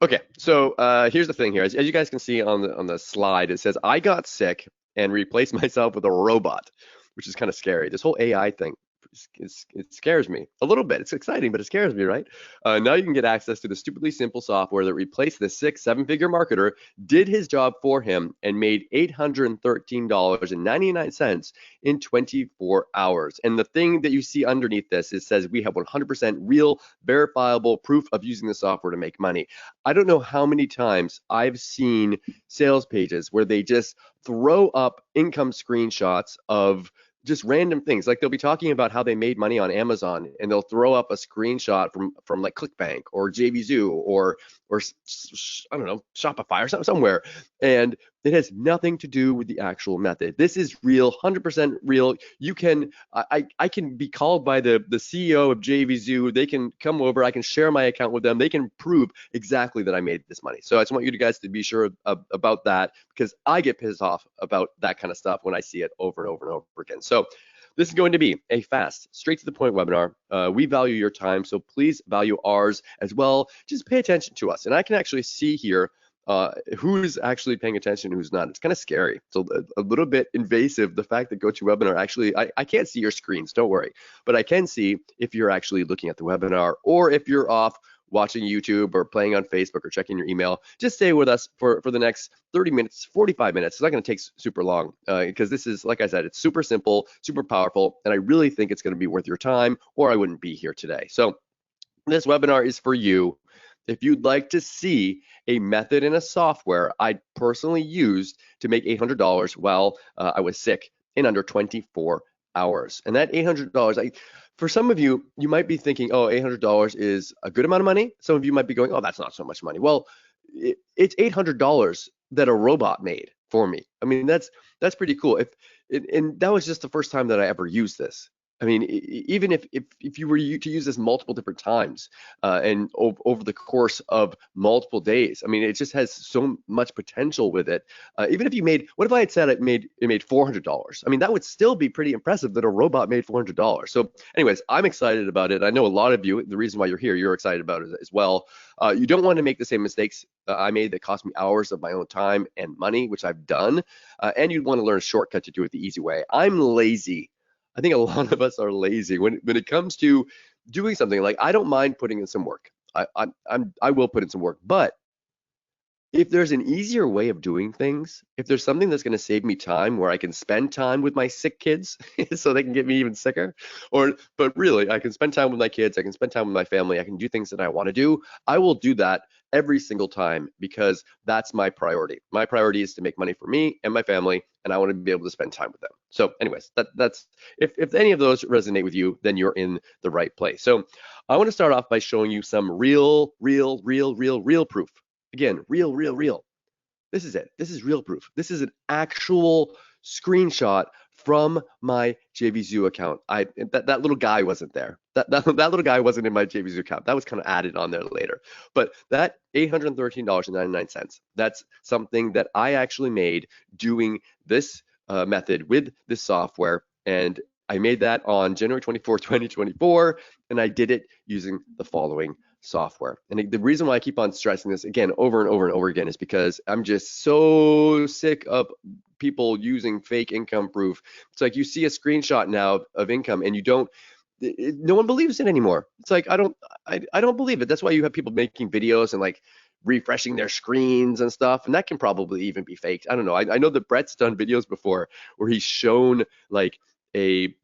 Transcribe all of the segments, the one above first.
Okay, so here's the thing here. As you guys can see on the slide, it says I got sick and replaced myself with a robot, which is kind of scary. This whole AI thing, it scares me a little bit. It's exciting, but it scares me, right? Now you can get access to the stupidly simple software that replaced the 6, 7-figure marketer, did his job for him, and made $813.99 in 24 hours. And the thing that you see underneath this, it says we have 100% real, verifiable proof of using the software to make money. I don't know how many times I've seen sales pages where they just throw up income screenshots of just random things. Like they'll be talking about how they made money on Amazon, and they'll throw up a screenshot from like ClickBank or JVZoo or I don't know, Shopify or somewhere, and it has nothing to do with the actual method. This is real, 100% real. You can I can be called by the CEO of JVZoo. They can come over. I can share my account with them. They can prove exactly that I made this money. So I just want you guys to be sure about that, because I get pissed off about that kind of stuff when I see it over and over and over again. So this is going to be a fast, straight to the point webinar. We value your time, so please value ours as well. Just pay attention to us. And I can actually see here who's actually paying attention and who's not. It's kind of scary. It's a little bit invasive, the fact that GoToWebinar actually, I can't see your screens, don't worry. But I can see if you're actually looking at the webinar, or if you're off watching YouTube or playing on Facebook or checking your email. Just stay with us for the next 30 minutes, 45 minutes. It's not going to take super long because this is, like I said, it's super simple, super powerful, and I really think it's going to be worth your time, or I wouldn't be here today. So this webinar is for you. If you'd like to see a method in a software I personally used to make $800 while I was sick in under 24 hours. And that $800, for some of you, you might be thinking, oh, $800 is a good amount of money. Some of you might be going, oh, that's not so much money. Well, it's $800 that a robot made for me. I mean, that's pretty cool. And that was just the first time that I ever used this. I mean, even if you were to use this multiple different times and over the course of multiple days, I mean, it just has so much potential with it. Even if you made, what if I had said it made $400? I mean, that would still be pretty impressive that a robot made $400. So, anyways, I'm excited about it. I know a lot of you, the reason why you're here, you're excited about it as well. You don't want to make the same mistakes I made that cost me hours of my own time and money, which I've done. And you'd want to learn a shortcut to do it the easy way. I'm lazy. I think a lot of us are lazy when it comes to doing something. Like, I don't mind putting in some work. I will put in some work, but if there's an easier way of doing things, if there's something that's going to save me time where I can spend time with my sick kids so they can get me even sicker, but really I can spend time with my kids, I can spend time with my family, I can do things that I want to do, I will do that every single time, because that's my priority. My priority is to make money for me and my family, and I want to be able to spend time with them. So anyways, that's if any of those resonate with you, then you're in the right place. So I want to start off by showing you some real proof. Again, real. This is it. This is real proof. This is an actual screenshot from my JVZoo account. That little guy wasn't there. That little guy wasn't in my JVZoo account. That was kind of added on there later. But that $813.99, that's something that I actually made doing this method with this software. And I made that on January 24th, 2024, and I did it using the following software. And the reason why I keep on stressing this again over and over again is because I'm just so sick of people using fake income proof. It's like you see a screenshot now of income and you don't, no one believes it anymore. It's like I don't believe it. That's why you have people making videos and like refreshing their screens and stuff, and that can probably even be faked. I don't know. I know that Brett's done videos before where he's shown like a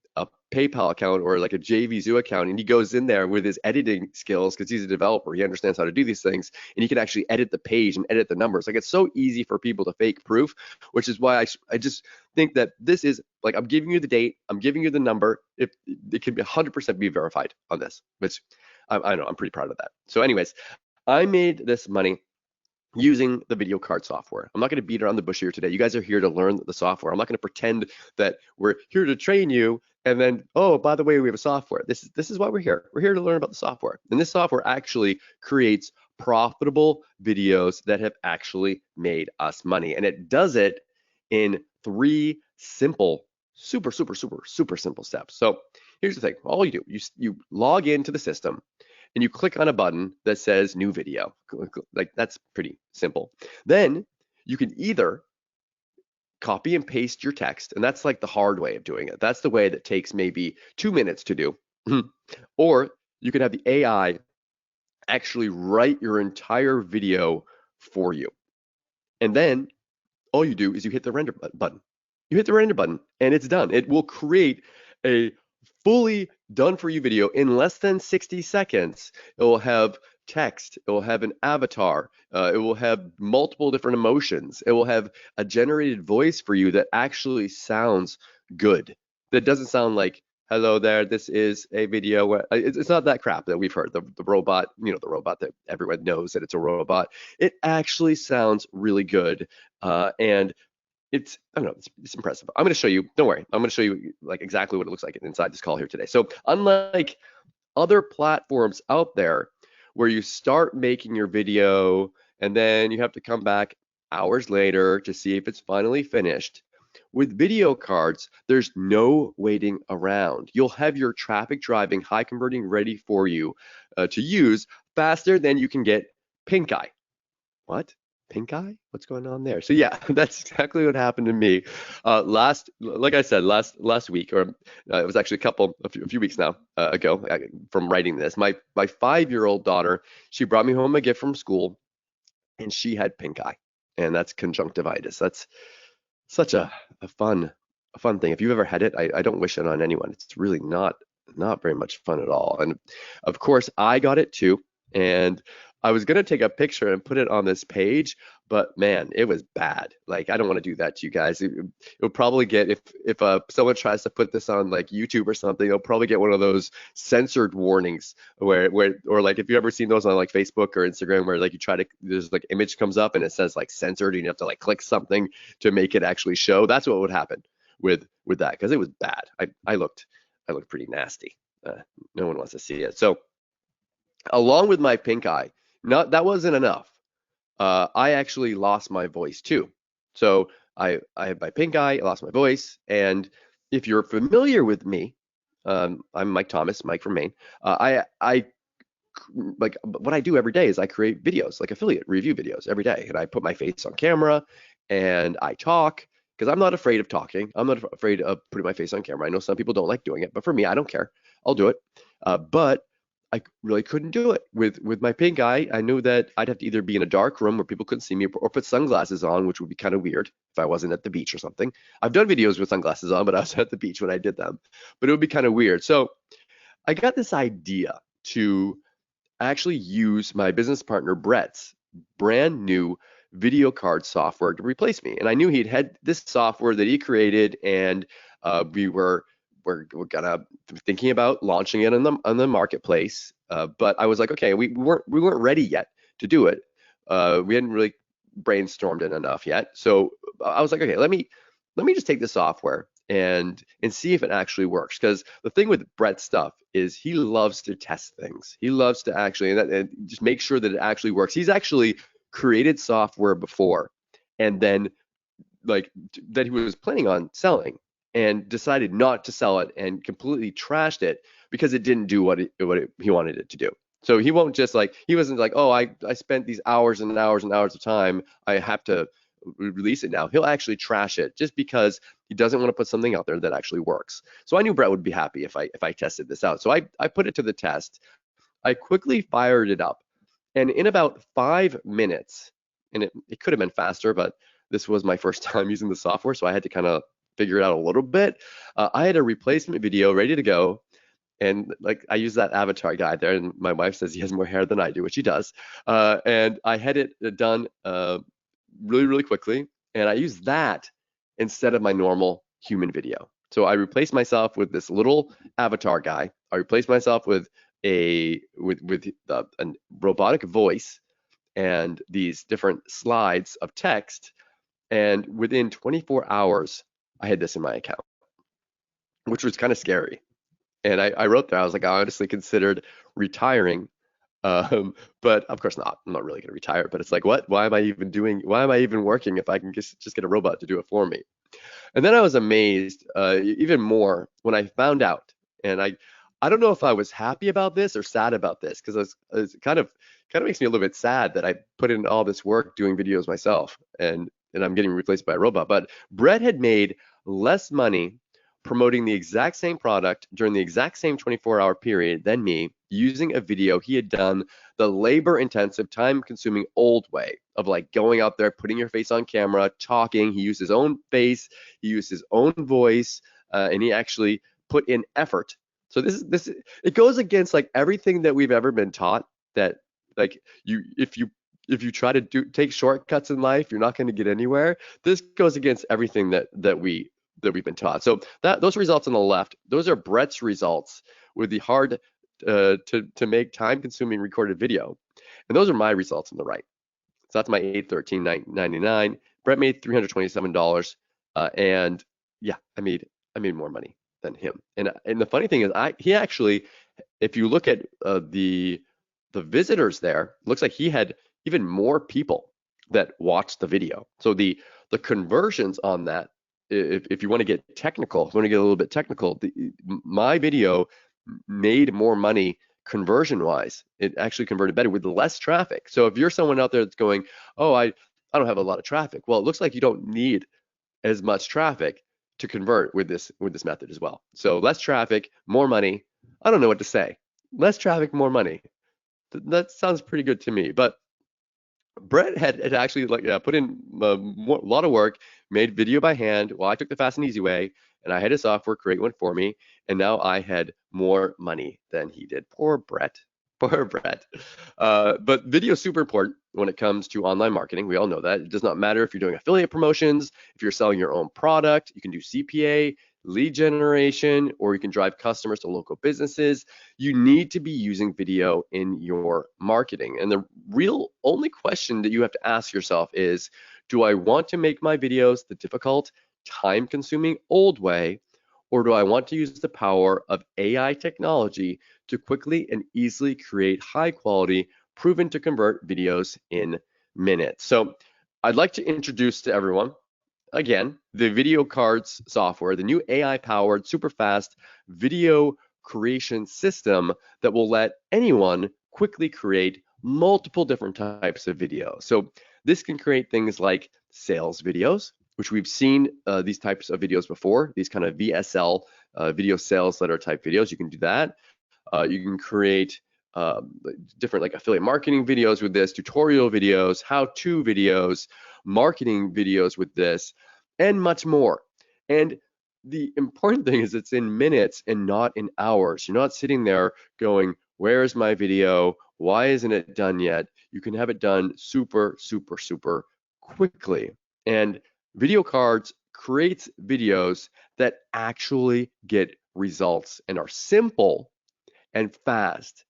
PayPal account or like a JVZoo account, and he goes in there with his editing skills because he's a developer. He understands how to do these things, and he can actually edit the page and edit the numbers. Like, it's so easy for people to fake proof, which is why I just think that this is like, I'm giving you the date, I'm giving you the number. If it can be 100% be verified on this, which I know I'm pretty proud of that. So anyways, I made this money using the VideoCardz software. I'm not going to beat around the bush here today. You guys are here to learn the software. I'm not going to pretend that we're here to train you and then, oh, by the way, we have a software. This is why we're here. We're here to learn about the software. And this software actually creates profitable videos that have actually made us money. And it does it in 3 simple, super simple steps. So here's the thing. All you do, you log into the system, and you click on a button that says new video. Like that's pretty simple. Then you can either copy and paste your text, and that's like the hard way of doing it. That's the way that takes maybe 2 minutes to do. Or you can have the AI actually write your entire video for you. And then all you do is you hit the render button. You hit the render button and it's done. It will create a fully done for you video in less than 60 seconds. It will have text, it will have an avatar, it will have multiple different emotions, it will have a generated voice for you that actually sounds good. That doesn't sound like, hello there, this is a video. It's not that crap that we've heard, the robot, the robot that everyone knows that it's a robot. It actually sounds really good. And I don't know, it's impressive. I'm going to show you, don't worry, I'm going to show you like exactly what it looks like inside this call here today. So unlike other platforms out there where you start making your video and then you have to come back hours later to see if it's finally finished, with VideoCardz, there's no waiting around. You'll have your traffic driving, high converting ready for you to use faster than you can get pink eye. What? Pink eye? What's going on there? So yeah, that's exactly what happened to me like I said, last week, or it was actually a few weeks now ago from writing this. My 5-year-old daughter, she brought me home a gift from school, and she had pink eye, and that's conjunctivitis. That's such a fun thing. If you've ever had it, I don't wish it on anyone. It's really not very much fun at all. And of course, I got it too, and I was gonna take a picture and put it on this page, but man, it was bad. Like I don't want to do that to you guys. It'll probably get, if someone tries to put this on like YouTube or something, they'll probably get one of those censored warnings where or like if you've ever seen those on like Facebook or Instagram where like there's like image comes up and it says like censored and you have to like click something to make it actually show. That's what would happen with that, because it was bad. I looked pretty nasty. No one wants to see it. So along with my pink eye, that wasn't enough. I actually lost my voice too. So I had my pink eye, I lost my voice. And if you're familiar with me, I'm Mike Thomas, Mike from Maine. I like what I do every day is I create videos, like affiliate review videos every day, and I put my face on camera and I talk because I'm not afraid of talking. I'm not afraid of putting my face on camera. I know some people don't like doing it, but for me, I don't care. I'll do it. But I really couldn't do it with my pink eye. I knew that I'd have to either be in a dark room where people couldn't see me, or put sunglasses on, which would be kind of weird if I wasn't at the beach or something. I've done videos with sunglasses on, but I was at the beach when I did them. But it would be kind of weird. So I got this idea to actually use my business partner Brett's brand new VideoCardz software to replace me. And I knew he'd had this software that he created, and we're gonna thinking about launching it on the marketplace. But I was like, okay, we weren't ready yet to do it. We hadn't really brainstormed it enough yet. So I was like, okay, let me just take the software and see if it actually works. Because the thing with Brett's stuff is he loves to test things. He loves to actually and just make sure that it actually works. He's actually created software before, and then like that he was planning on selling, and decided not to sell it and completely trashed it because it didn't do what he wanted it to do. So he won't just he wasn't like, oh, I spent these hours and hours and hours of time, I have to release it now. He'll actually trash it just because he doesn't want to put something out there that actually works. So I knew Brett would be happy if I tested this out. So I put it to the test. I quickly fired it up, and in about 5 minutes, and it could have been faster, but this was my first time using the software, so I had to kind of figure it out a little bit. I had a replacement video ready to go, and like I use that avatar guy there, and my wife says he has more hair than I do, which he does. And I had it done really quickly, and I used that instead of my normal human video. So I replaced myself with this little avatar guy. I replaced myself with a robotic voice and these different slides of text, and within 24 hours, I had this in my account, which was kind of scary. And I wrote there, I was like, I honestly considered retiring, but of course not. I'm not really going to retire, but it's like, what? Why am I even working if I can just get a robot to do it for me? And then I was amazed even more when I found out, and I don't know if I was happy about this or sad about this, because it's kind of makes me a little bit sad that I put in all this work doing videos myself, and I'm getting replaced by a robot. But Brett had made less money promoting the exact same product during the exact same 24-hour period than me using a video he had done the labor intensive, time consuming old way of like going out there, putting your face on camera, talking. He used his own face, he used his own voice, and he actually put in effort. So this it goes against like everything that we've ever been taught, that like if you try to take shortcuts in life, you're not going to get anywhere. This goes against everything that we've been taught. So that those results on the left, those are Brett's results with the hard to make time consuming recorded video. And those are my results on the right. So that's my 813.99. Brett made $327. And yeah, I made more money than him. And the funny thing is he actually, if you look at the visitors there, looks like he had even more people that watched the video. So the conversions on that, if you want to get technical, if you want to get a little bit technical, my video made more money conversion wise. It actually converted better with less traffic. So if you're someone out there that's going, oh, I don't have a lot of traffic, well, it looks like you don't need as much traffic to convert with this method as well. So less traffic, more money. I don't know what to say. Less traffic, more money. That sounds pretty good to me. But Brett had actually put in a lot of work, made video by hand. Well, I took the fast and easy way, and I had his software create one for me, and now I had more money than he did. Poor Brett. Poor Brett. But video is super important when it comes to online marketing. We all know that. It does not matter if you're doing affiliate promotions, if you're selling your own product, you can do CPA, lead generation, or you can drive customers to local businesses. You need to be using video in your marketing. And the real only question that you have to ask yourself is, do I want to make my videos the difficult, time-consuming old way, or do I want to use the power of AI technology to quickly and easily create high quality, proven to convert videos in minutes? So I'd like to introduce to everyone, again, the VideoCardz software, the new AI-powered, super fast video creation system that will let anyone quickly create multiple different types of video. So this can create things like sales videos, which we've seen these types of videos before, these kind of VSL, video sales letter type videos. You can do that. You can create different like affiliate marketing videos with this, tutorial videos, how-to videos, marketing videos with this, and much more. And the important thing is it's in minutes and not in hours. You're not sitting there going, where's my video? Why isn't it done yet? You can have it done super, super, super quickly. And VideoCardz creates videos that actually get results and are simple and fast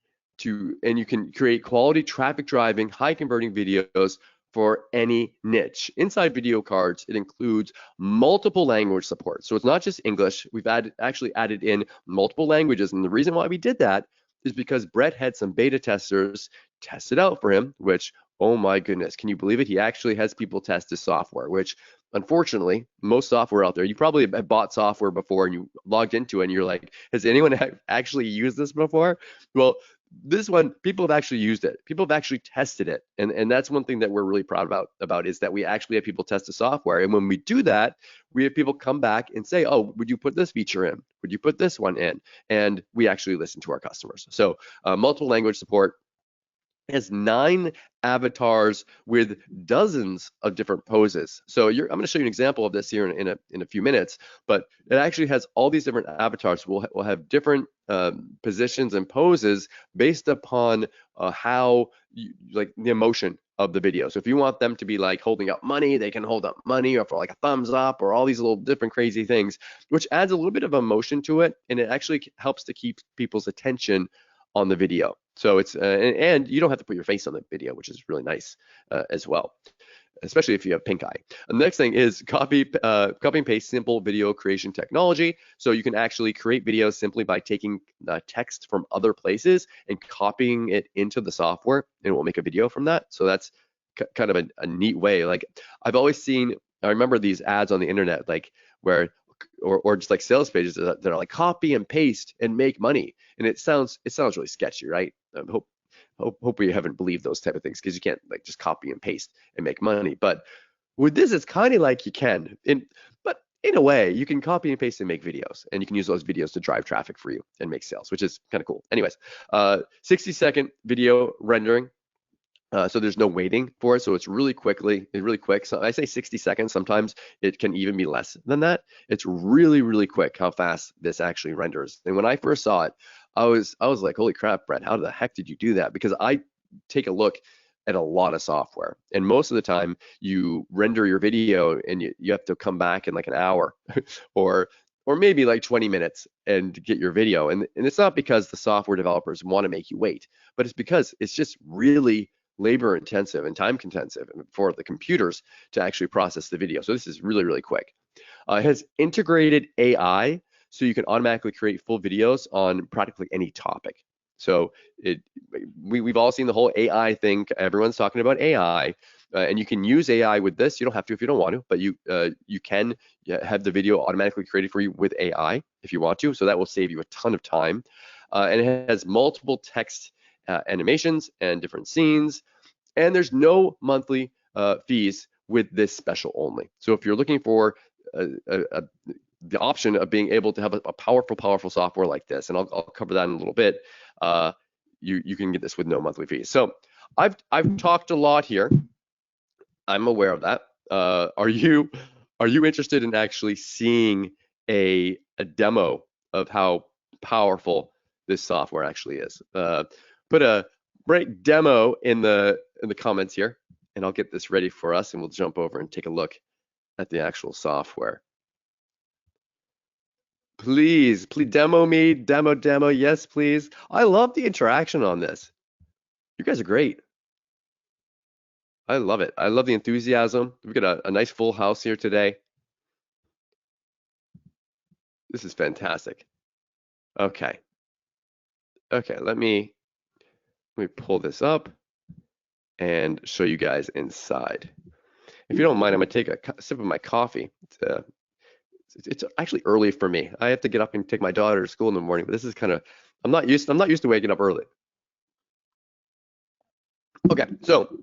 and you can create quality traffic driving, high converting videos for any niche. Inside VideoCardz, it includes multiple language support. So it's not just English. We've actually added in multiple languages. And the reason why we did that is because Brett had some beta testers test it out for him, which, oh my goodness, can you believe it? He actually has people test his software, which unfortunately, most software out there, you probably have bought software before and you logged into it and you're like, has anyone actually used this before? Well, this one, people have actually used it. People have actually tested it. And that's one thing that we're really proud about is that we actually have people test the software. And when we do that, we have people come back and say, oh, would you put this feature in? Would you put this one in? And we actually listen to our customers. So multiple language support. Has 9 avatars with dozens of different poses. So I'm going to show you an example of this here in a few minutes, but it actually has all these different avatars. We'll have different positions and poses based upon how like the emotion of the video. So if you want them to be like holding up money, they can hold up money, or for like a thumbs up, or all these little different crazy things, which adds a little bit of emotion to it, and it actually helps to keep people's attention on the video. So it's and you don't have to put your face on the video, which is really nice as well, especially if you have pink eye. And the next thing is copy and paste simple video creation technology. So you can actually create videos simply by taking text from other places and copying it into the software, and it will make a video from that. So that's kind of a neat way. Like I've always seen, I remember these ads on the internet, like where or just like sales pages that are like copy and paste and make money. And it sounds really sketchy, right? Hope we haven't believed those type of things, because you can't like just copy and paste and make money. But with this, it's kind of like you can. But in a way, you can copy and paste and make videos, and you can use those videos to drive traffic for you and make sales, which is kind of cool. Anyways, 60-second video rendering. So there's no waiting for it, so it's really quick. So I say 60 seconds. Sometimes it can even be less than that. It's really, really quick how fast this actually renders. And when I first saw it, I was like, holy crap, Brett, how the heck did you do that? Because I take a look at a lot of software, and most of the time you render your video and you have to come back in like an hour or maybe like 20 minutes and get your video. And it's not because the software developers want to make you wait, but it's because it's just really labor intensive and time intensive for the computers to actually process the video. So this is really, really quick. It has integrated AI, so you can automatically create full videos on practically any topic. So we've all seen the whole AI thing. Everyone's talking about AI, and you can use AI with this. You don't have to if you don't want to, but you can have the video automatically created for you with AI if you want to. So that will save you a ton of time. And it has multiple text animations and different scenes, and there's no monthly fees with this special only. So if you're looking for the option of being able to have a powerful software like this, and I'll cover that in a little bit, you can get this with no monthly fees. So I've talked a lot here. I'm aware of that. Are you interested in actually seeing a demo of how powerful this software actually is? Put a great demo in the comments here, and I'll get this ready for us, and we'll jump over and take a look at the actual software. Please demo me, demo. Yes, please. I love the interaction on this. You guys are great. I love it. I love the enthusiasm. We've got a nice full house here today. This is fantastic. Okay, let me pull this up and show you guys inside. If you don't mind, I'm gonna take a sip of my coffee. It's actually early for me. I have to get up and take my daughter to school in the morning, but this is kind of, I'm not used to waking up early. Okay, so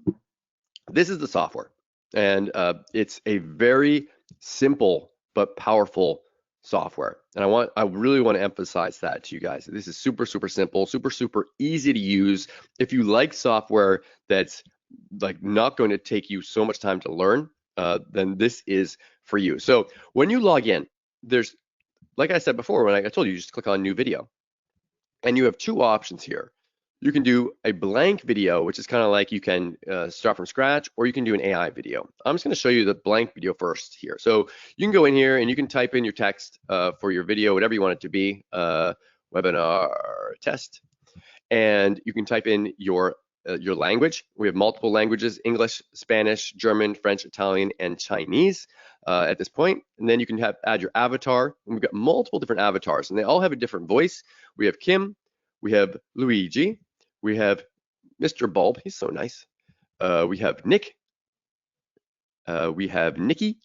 this is the software, and it's a very simple but powerful software. And I really want to emphasize that to you guys. This is super simple, super easy to use. If you like software that's like not going to take you so much time to learn, then this is for you. So when you log in, there's, like I said before, when I told you, just click on new video, and you have two options here. You can do a blank video, which is kind of like you can start from scratch, or you can do an AI video. I'm just going to show you the blank video first here. So you can go in here and you can type in your text for your video, whatever you want it to be, webinar test, and you can type in your language. We have multiple languages: English, Spanish, German, French, Italian, and Chinese at this point. And then you can add your avatar. And we've got multiple different avatars, and they all have a different voice. We have Kim, we have Luigi, we have Mr. Bulb, he's so nice. We have Nick, we have Nikki,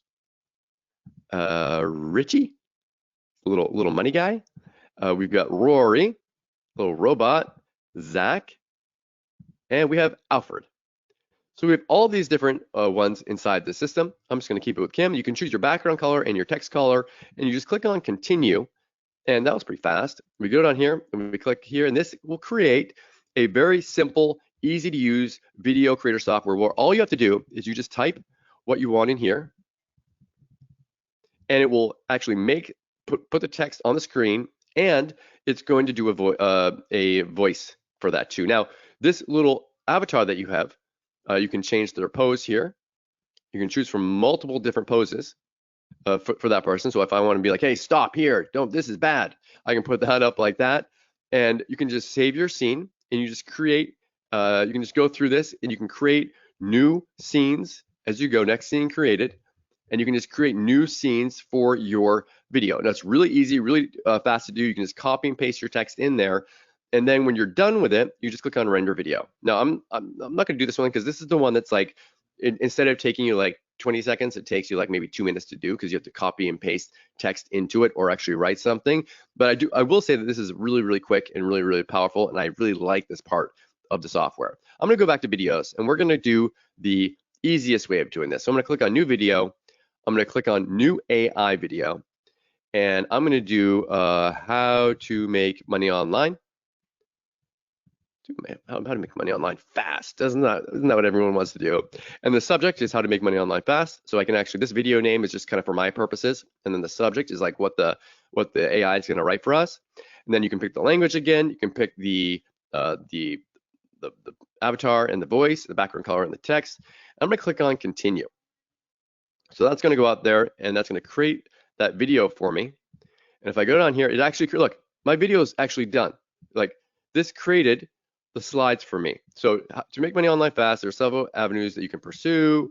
Richie, little money guy. We've got Rory, little robot, Zach, and we have Alfred. So we have all these different ones inside the system. I'm just going to keep it with Kim. You can choose your background color and your text color, and you just click on continue. And that was pretty fast. We go down here and we click here, and this will create a very simple, easy to use video creator software where all you have to do is you just type what you want in here, and it will actually put the text on the screen, and it's going to do a voice for that too. Now, this little avatar that you have, you can change their pose here. You can choose from multiple different poses for that person. So if I want to be like, hey, stop here, this is bad, I can put that up like that, and you can just save your scene, and you just create, you can just go through this, and you can create new scenes as you go. Next scene created, and you can just create new scenes for your video. Now it's really easy, really fast to do. You can just copy and paste your text in there, and then when you're done with it, you just click on render video. Now I'm not going to do this one because this is the one that's like instead of taking you like 20 seconds, it takes you like maybe 2 minutes to do because you have to copy and paste text into it or actually write something. But I will say that this is really, really quick and really, really powerful, and I really like this part of the software. I'm gonna go back to videos, and we're gonna do the easiest way of doing this. So I'm gonna click on new video. I'm gonna click on new AI video, and I'm gonna do how to make money online. How to make money online fast. Isn't that what everyone wants to do? And the subject is how to make money online fast. So I can actually, this video name is just kind of for my purposes. And then the subject is like what the AI is going to write for us. And then you can pick the language again. You can pick the avatar and the voice, the background color and the text. I'm going to click on continue. So that's going to go out there and that's going to create that video for me. And if I go down here, it actually, look, my video is actually done. Like this created the slides for me. So to make money online fast, there are several avenues that you can pursue.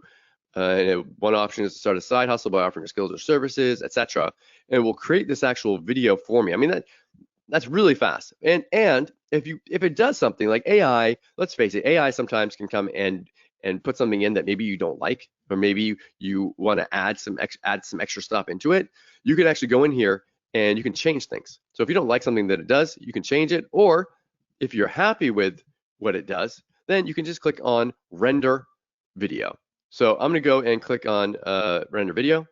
One option is to start a side hustle by offering your skills or services, etc. And it will create this actual video for me. I mean, that's really fast. And if it does something like AI, let's face it, AI sometimes can come and put something in that maybe you don't like, or maybe you want to add some extra stuff into it. You can actually go in here and you can change things. So if you don't like something that it does, you can change it. Or if you're happy with what it does, then you can just click on render video. So I'm gonna go and click on render video. Are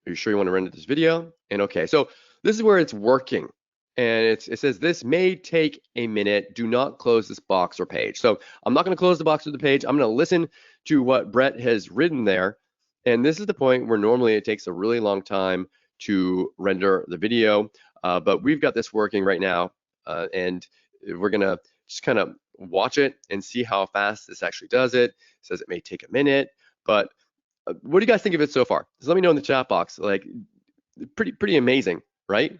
you sure you want to render this video? And okay, so this is where it's working. And it says this may take a minute. Do not close this box or page. So I'm not gonna close the box or the page. I'm gonna listen to what Brett has written there. And this is the point where normally it takes a really long time to render the video. But we've got this working right now. And we're gonna just kind of watch it and see how fast this actually does it. It says it may take a minute, but what do you guys think of it so far? Just let me know in the chat box. Like, pretty amazing, right?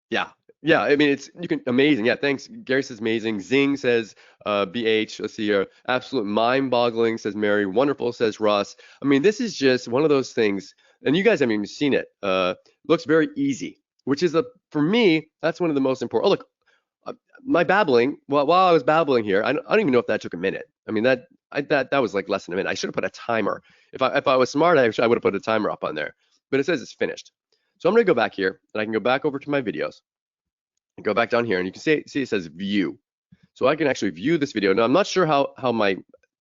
Yeah. I mean, amazing. Yeah, thanks. Gary says amazing. Zing says BH. Let's see here. Absolute mind-boggling says Mary. Wonderful says Russ. I mean, this is just one of those things, and you guys haven't even seen it. Looks very easy, which is for me, that's one of the most important. Oh, look, my babbling. Well, while I was babbling here, I don't even know if that took a minute. I mean, that was like less than a minute. I should have put a timer. If I was smart, I would have put a timer up on there. But it says it's finished. So I'm gonna go back here, and I can go back over to my videos, and go back down here, and you can see it says view. So I can actually view this video. Now I'm not sure how my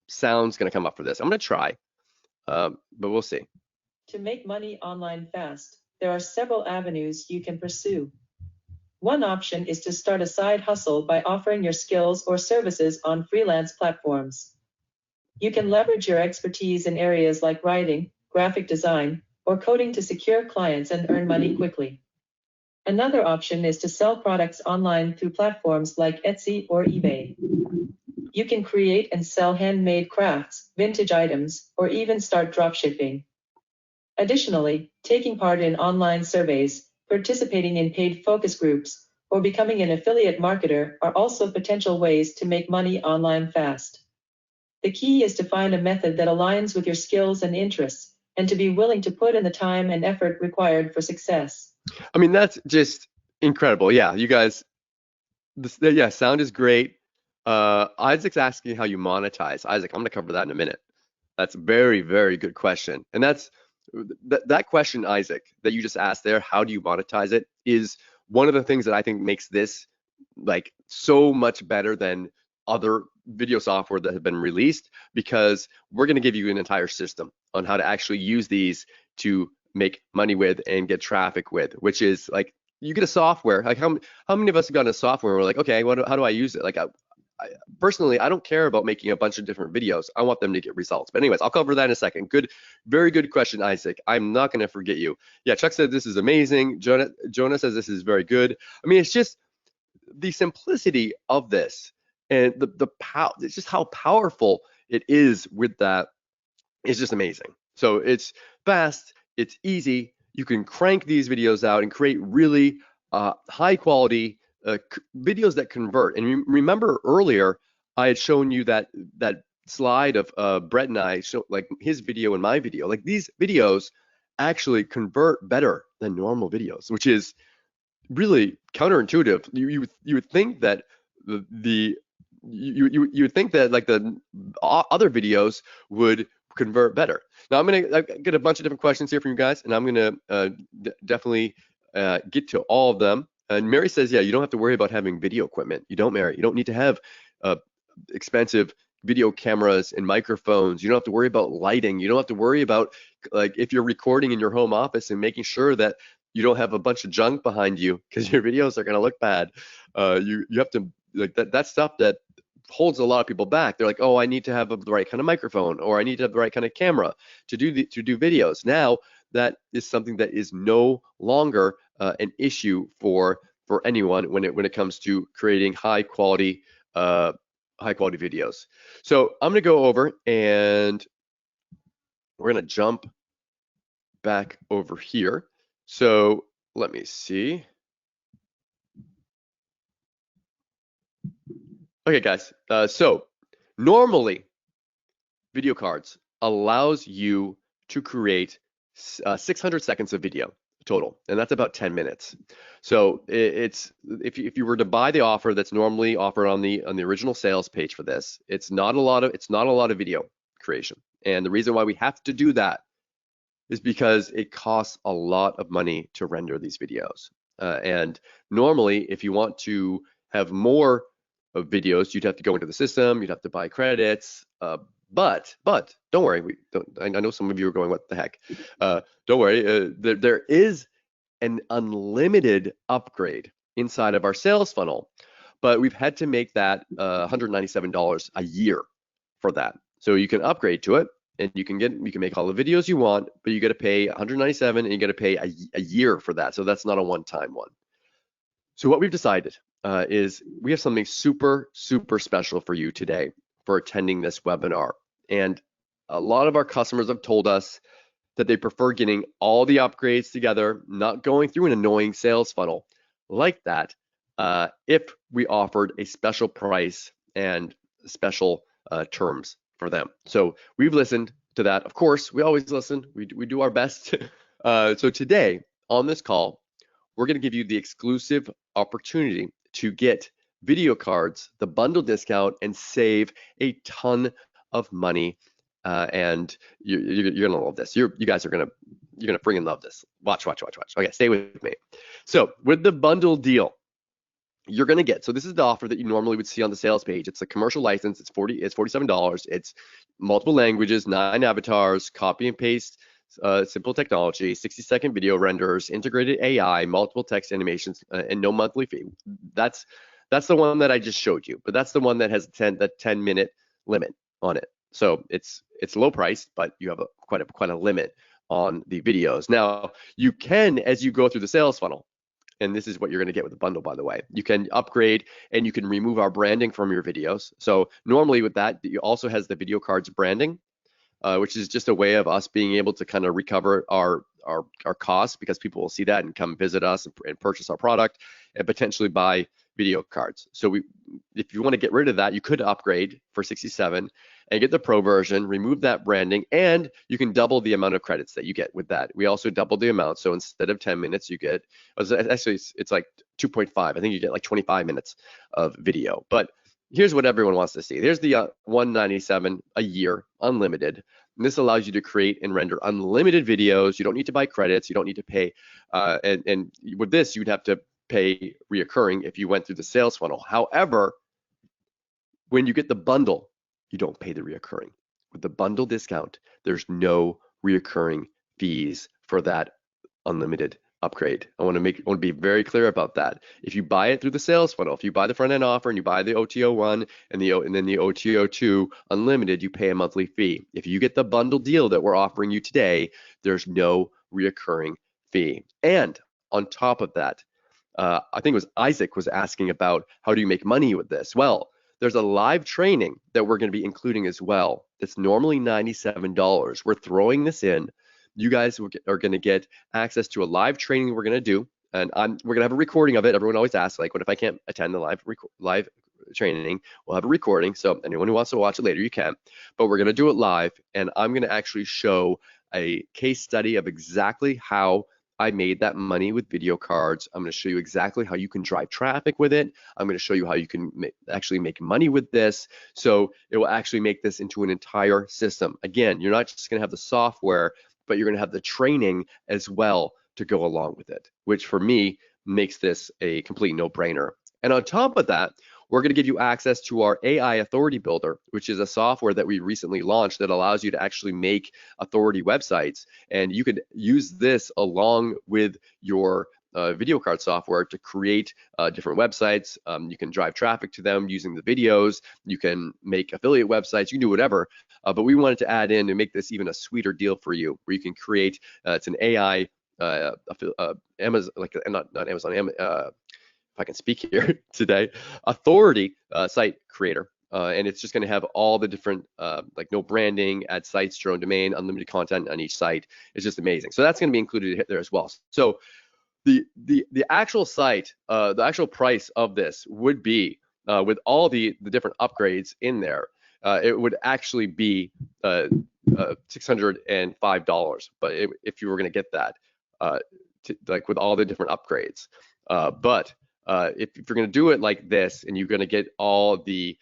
sound's gonna come up for this. I'm gonna try, but we'll see. To make money online fast, there are several avenues you can pursue. One option is to start a side hustle by offering your skills or services on freelance platforms. You can leverage your expertise in areas like writing, graphic design, or coding to secure clients and earn money quickly. Another option is to sell products online through platforms like Etsy or eBay. You can create and sell handmade crafts, vintage items, or even start dropshipping. Additionally, taking part in online surveys, participating in paid focus groups, or becoming an affiliate marketer are also potential ways to make money online fast. The key is to find a method that aligns with your skills and interests, and to be willing to put in the time and effort required for success. I mean, that's just incredible. Yeah, you guys, yeah, sound is great. Isaac's asking how you monetize. Isaac, I'm gonna cover that in a minute. That's a very, very good question. And that question, Isaac, that you just asked there, how do you monetize it, is one of the things that I think makes this like so much better than other video software that have been released, because we're going to give you an entire system on how to actually use these to make money with and get traffic with, which is like, you get a software, like how many of us have gotten a software and we're like, okay, how do I use it? Like personally, I don't care about making a bunch of different videos. I want them to get results. But anyways, I'll cover that in a second. Very good question, Isaac. I'm not going to forget you. Yeah, Chuck said this is amazing. Jonah says this is very good. I mean, it's just the simplicity of this and the power. It's just how powerful it is with that. It's just amazing. So it's fast. It's easy. You can crank these videos out and create really high quality videos that convert. And remember earlier, I had shown you that slide of Brett and I show like his video and my video. Like these videos actually convert better than normal videos, which is really counterintuitive. You would think that the you would think that like the other videos would convert better. Now I've got a bunch of different questions here from you guys, and I'm gonna definitely get to all of them. And Mary says, yeah, you don't have to worry about having video equipment. You don't, Mary. You don't need to have expensive video cameras and microphones. You don't have to worry about lighting. You don't have to worry about like if you're recording in your home office and making sure that you don't have a bunch of junk behind you because your videos are gonna look bad. You have to like that's stuff that holds a lot of people back. They're like, oh, I need to have the right kind of microphone, or I need to have the right kind of camera to do videos. Now that is something that is no longer an issue for anyone when it comes to creating high quality videos. So I'm gonna go over and we're gonna jump back over here. So let me see. Okay, guys. So normally, VideoCardz allows you to create 600 seconds of video total, and that's about 10 minutes. So it's if you were to buy the offer that's normally offered on the original sales page for this, it's not a lot of video creation. And the reason why we have to do that is because it costs a lot of money to render these videos. And normally, if you want to have more of videos, you'd have to go into the system, you'd have to buy credits. But don't worry, I know some of you are going, what the heck? Don't worry, there is an unlimited upgrade inside of our sales funnel, but we've had to make that $197 a year for that. So you can upgrade to it, and you can make all the videos you want, but you got to pay $197, and you got to pay a year for that. So that's not a one-time one. So what we've decided is we have something super special for you today for attending this webinar. And a lot of our customers have told us that they prefer getting all the upgrades together, not going through an annoying sales funnel like that, if we offered a special price and special terms for them. So we've listened to that. Of course, we always listen. We do our best. So today on this call, we're going to give you the exclusive opportunity to get VideoCardz, the bundle discount, and save a ton of money. And you're gonna love this. You guys are gonna freaking love this. Watch. Okay, stay with me. So with the bundle deal, you're gonna get, so this is the offer that you normally would see on the sales page. It's a commercial license. It's $47. It's multiple languages, 9 avatars, copy and paste, simple technology, 60-second video renders, integrated AI, multiple text animations, and no monthly fee. That's the one that I just showed you, but that's the one that has the 10-minute limit on it. So it's low priced, but you have quite a limit on the videos. Now you can, as you go through the sales funnel, and this is what you're going to get with the bundle, by the way, you can upgrade and you can remove our branding from your videos. So normally with that, it also has the VideoCardz branding, which is just a way of us being able to kind of recover our costs, because people will see that and come visit us and purchase our product and potentially buy VideoCardz. So if you want to get rid of that, you could upgrade for $67 and get the pro version, remove that branding, and you can double the amount of credits that you get with that. We also double the amount. So instead of 10 minutes, you get, actually it's like 2.5. I think you get like 25 minutes of video. But here's what everyone wants to see. There's the $197 a year, unlimited. And this allows you to create and render unlimited videos. You don't need to buy credits. You don't need to pay. And with this, you'd have to pay reoccurring if you went through the sales funnel. However, when you get the bundle, you don't pay the reoccurring. With the bundle discount, there's no reoccurring fees for that unlimited upgrade. I want to be very clear about that. If you buy it through the sales funnel, if you buy the front end offer and you buy the OTO 1 and then the OTO 2 unlimited, you pay a monthly fee. If you get the bundle deal that we're offering you today, there's no reoccurring fee. And on top of that, I think it was Isaac was asking about how do you make money with this? Well, there's a live training that we're going to be including as well. It's normally $97. We're throwing this in. You guys are going to get access to a live training we're going to do, and we're going to have a recording of it. Everyone always asks, like, what if I can't attend the live training? We'll have a recording, so anyone who wants to watch it later, you can. But we're going to do it live, and I'm going to actually show a case study of exactly how I made that money with VideoCardz. I'm going to show you exactly how you can drive traffic with it. I'm going to show you how you can actually make money with this. So it will actually make this into an entire system. Again, you're not just going to have the software, but you're going to have the training as well to go along with it, which for me makes this a complete no-brainer. And on top of that, we're going to give you access to our AI Authority Builder, which is a software that we recently launched that allows you to actually make authority websites. And you could use this along with your VideoCardz software to create different websites. You can drive traffic to them using the videos. You can make affiliate websites. You can do whatever. But we wanted to add in and make this even a sweeter deal for you, where you can create. It's an AI Amazon, like not Amazon. If I can speak here today, authority site creator. And it's just going to have all the different, like no branding, add sites, your own domain, unlimited content on each site. It's just amazing. So that's going to be included there as well. So the actual site, the actual price of this would be, with all the different upgrades in there, it would actually be $605. But if you were going to get that, like with all the different upgrades, but if you're going to do it like this, and you're going to get all the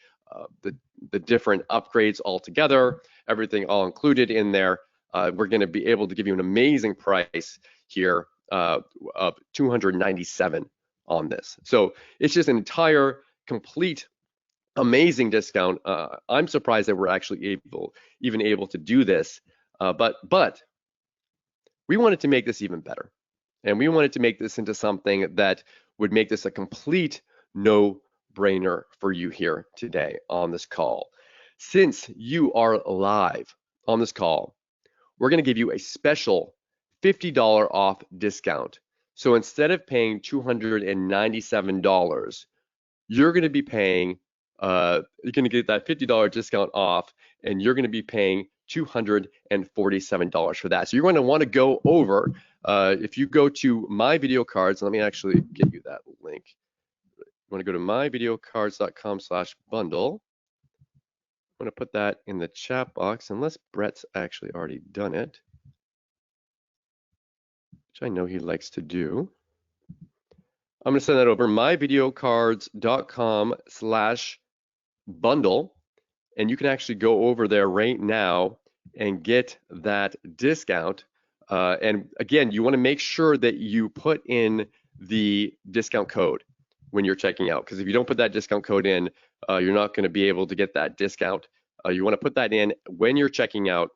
different upgrades all together, everything all included in there, we're going to be able to give you an amazing price here of $297 on this. So it's just an entire, complete, amazing discount. I'm surprised that we're actually even able to do this, but we wanted to make this even better, and we wanted to make this into something that would make this a complete no-brainer for you here today on this call. Since you are live on this call, we're going to give you a special $50 off discount. So instead of paying $297, you're going to be paying, you're going to get that $50 discount off, and you're going to be paying $247 for that. So you're going to want to go over, if you go to my VideoCardz, let me actually get you that link. You want to go to myvideocardz.com/bundle. I'm going to put that in the chat box, unless Brett's actually already done it, which I know he likes to do. I'm going to send that over, myvideocardz.com/bundle, and you can actually go over there right now and get that discount. And again, you want to make sure that you put in the discount code when you're checking out, because if you don't put that discount code in, you're not going to be able to get that discount. You want to put that in when you're checking out,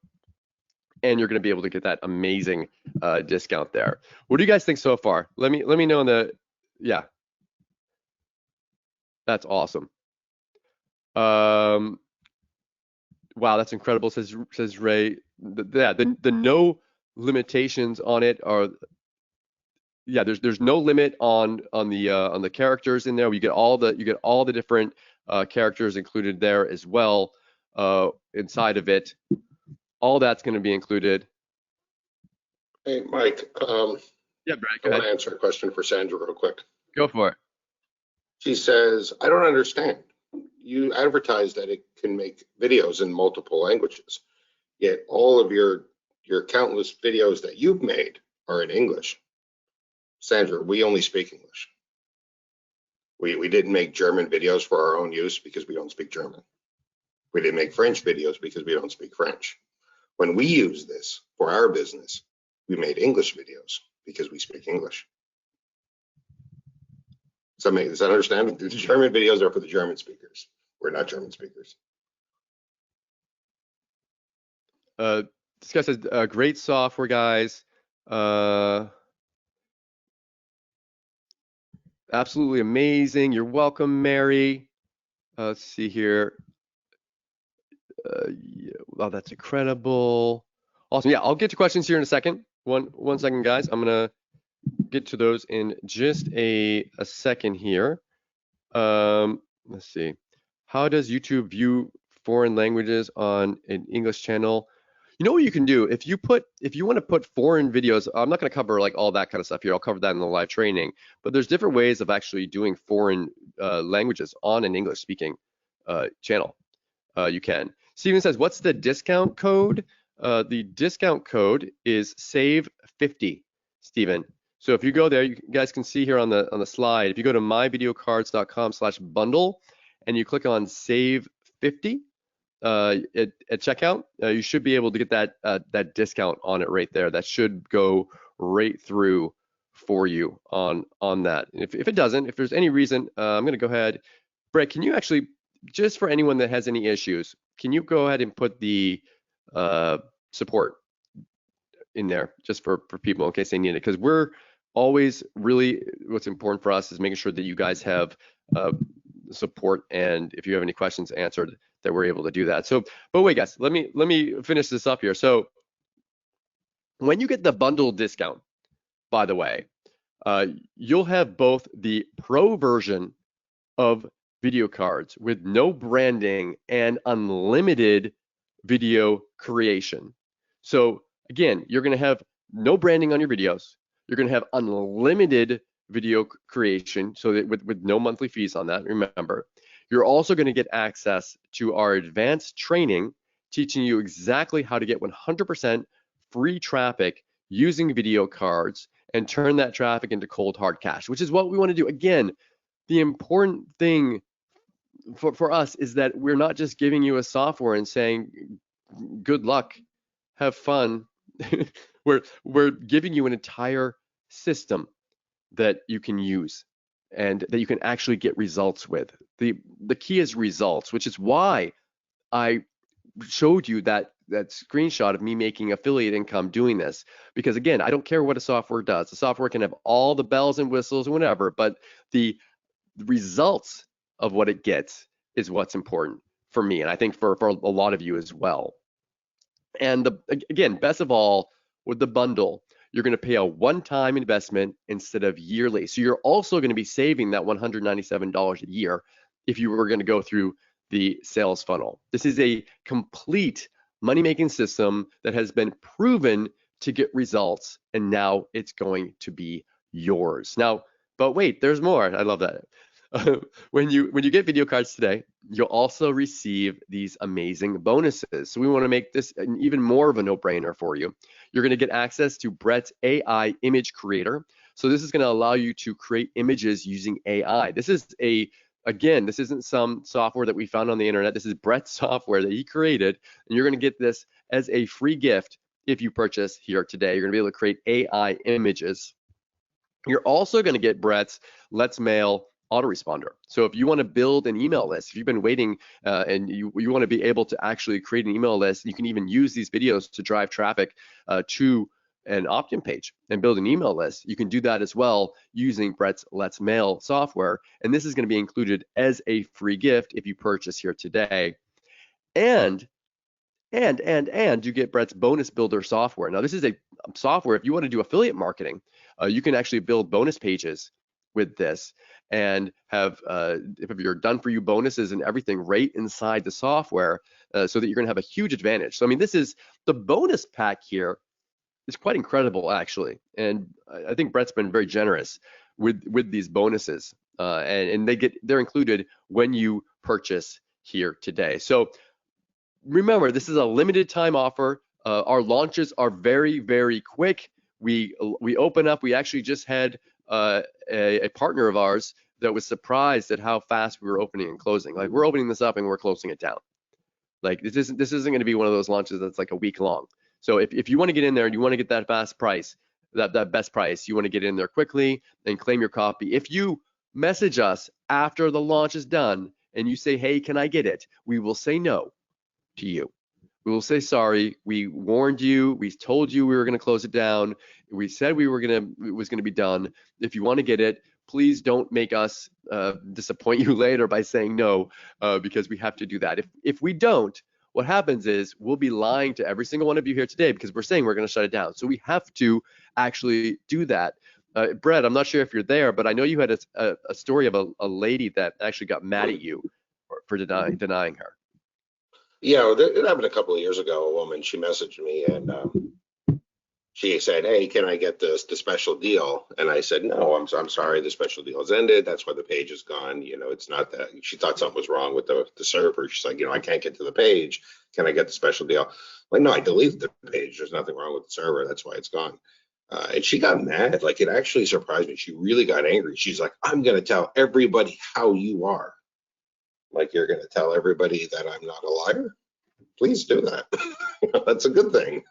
and you're going to be able to get that amazing discount there. What do you guys think so far? Let me know in the, yeah, that's awesome. Wow, that's incredible, says Ray. The no limitations on it are, yeah, there's no limit on the characters in there. You get all the different characters included there as well, inside of it. All that's going to be included. Hey, Mike. Yeah, Brad, I want to answer a question for Sandra real quick. Go for it. She says, I don't understand. You advertise that it can make videos in multiple languages, yet all of your countless videos that you've made are in English. Sandra, we only speak English. We didn't make German videos for our own use because we don't speak German. We didn't make French videos because we don't speak French. When we use this for our business, we made English videos because we speak English. Does that understand? The German videos are for the German speakers. We're not German speakers. This guy says, great software, guys. Absolutely amazing. You're welcome, Mary. Let's see here. Yeah, wow, that's incredible. Awesome. Yeah, I'll get to questions here in a second. One second, guys. I'm gonna get to those in just a second here. Let's see. How does YouTube view foreign languages on an English channel? You know what you can do? If you want to put foreign videos, I'm not going to cover like all that kind of stuff here. I'll cover that in the live training. But there's different ways of actually doing foreign languages on an English speaking channel. You can. Steven says, what's the discount code? The discount code is SAVE50. Stephen. So if you go there, you guys can see here on the slide, if you go to myvideocardz.com/bundle and you click on save 50 at checkout, you should be able to get that discount on it right there. That should go right through for you on that. If it doesn't, if there's any reason, I'm going to go ahead. Brett, can you actually, just for anyone that has any issues, can you go ahead and put the support in there just for people in case they need it? Because we're always really, what's important for us is making sure that you guys have support, and if you have any questions answered, that we're able to do that. So, but wait, guys, let me finish this up here. So when you get the bundle discount, by the way, you'll have both the pro version of VideoCardz with no branding and unlimited video creation. So again, you're going to have no branding on your videos. You're going to have unlimited video creation, so that with no monthly fees on that, remember. You're also going to get access to our advanced training, teaching you exactly how to get 100% free traffic using VideoCardz and turn that traffic into cold hard cash, which is what we want to do. Again, the important thing for us is that we're not just giving you a software and saying, good luck, have fun. We're giving you an entire system that you can use and that you can actually get results with. The key is results, which is why I showed you that screenshot of me making affiliate income doing this. Because again, I don't care what a software does. The software can have all the bells and whistles and whatever, but the results of what it gets is what's important for me, and I think for a lot of you as well. And again, best of all, with the bundle, you're going to pay a one-time investment instead of yearly. So you're also going to be saving that $197 a year if you were going to go through the sales funnel. This is a complete money-making system that has been proven to get results, and now it's going to be yours. Now, but wait, there's more. I love that. When you get VideoCardz today, you'll also receive these amazing bonuses. So we want to make this even more of a no-brainer for you. You're going to get access to Brett's AI image creator. So this is going to allow you to create images using AI. This is again, this isn't some software that we found on the internet. This is Brett's software that he created, and you're going to get this as a free gift if you purchase here today. You're going to be able to create AI images. You're also going to get Brett's Let's Mail autoresponder. So if you want to build an email list, if you've been waiting and you want to be able to actually create an email list, you can even use these videos to drive traffic to an opt-in page and build an email list. You can do that as well using Brett's Let's Mail software. And this is going to be included as a free gift if you purchase here today. And you get Brett's Bonus Builder software. Now this is a software, if you want to do affiliate marketing, you can actually build bonus pages with this and have if you're done for you bonuses and everything right inside the software, so that you're going to have a huge advantage. So I mean, this is the bonus pack here is quite incredible actually, and I think Brett's been very generous with these bonuses, and they're included when you purchase here today. So remember, this is a limited time offer. Our launches are very, very quick. We open up. We actually just had a partner of ours that was surprised at how fast we were opening and closing. Like, we're opening this up and we're closing it down. Like, this isn't going to be one of those launches that's like a week long. So if you want to get in there and you want to get that fast price, that best price, you want to get in there quickly and claim your copy. If you message us after the launch is done and you say, hey, can I get it? We will say no to you. We will say, sorry, we warned you, we told you we were going to close it down, we said it was going to be done. If you want to get it, please don't make us disappoint you later by saying no, because we have to do that. If we don't, what happens is we'll be lying to every single one of you here today because we're saying we're going to shut it down. So we have to actually do that. Brett, I'm not sure if you're there, but I know you had a story of a lady that actually got mad at you for denying her. Yeah, it happened a couple of years ago. A woman, she messaged me and she said, hey, can I get the special deal? And I said, no, I'm sorry, the special deal has ended. That's why the page is gone. You know, it's not that. She thought something was wrong with the server. She's like, I can't get to the page. Can I get the special deal? Like, no, I deleted the page. There's nothing wrong with the server. That's why it's gone. And she got mad. Like, it actually surprised me. She really got angry. She's like, I'm going to tell everybody how you are. Like, you're going to tell everybody that I'm not a liar? Please do that. That's a good thing.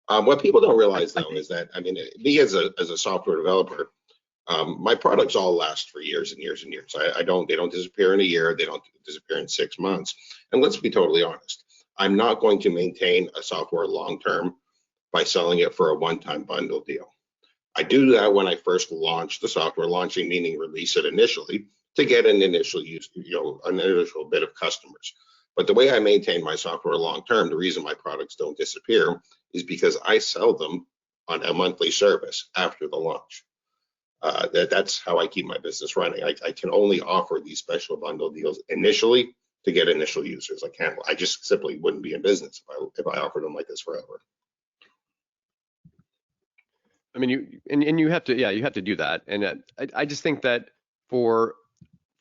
What people don't realize, though, is that, I mean, me as a software developer, my products all last for years and years and years. They don't disappear in a year. They don't disappear in 6 months. And let's be totally honest. I'm not going to maintain a software long-term by selling it for a one-time bundle deal. I do that when I first launch the software, launching meaning release it initially to get an initial use, an initial bit of customers. But the way I maintain my software long-term, the reason my products don't disappear is because I sell them on a monthly service after the launch. That's how I keep my business running. I can only offer these special bundle deals initially to get initial users. I just simply wouldn't be in business if I offered them like this forever. I mean, you have to do that. And I just think that for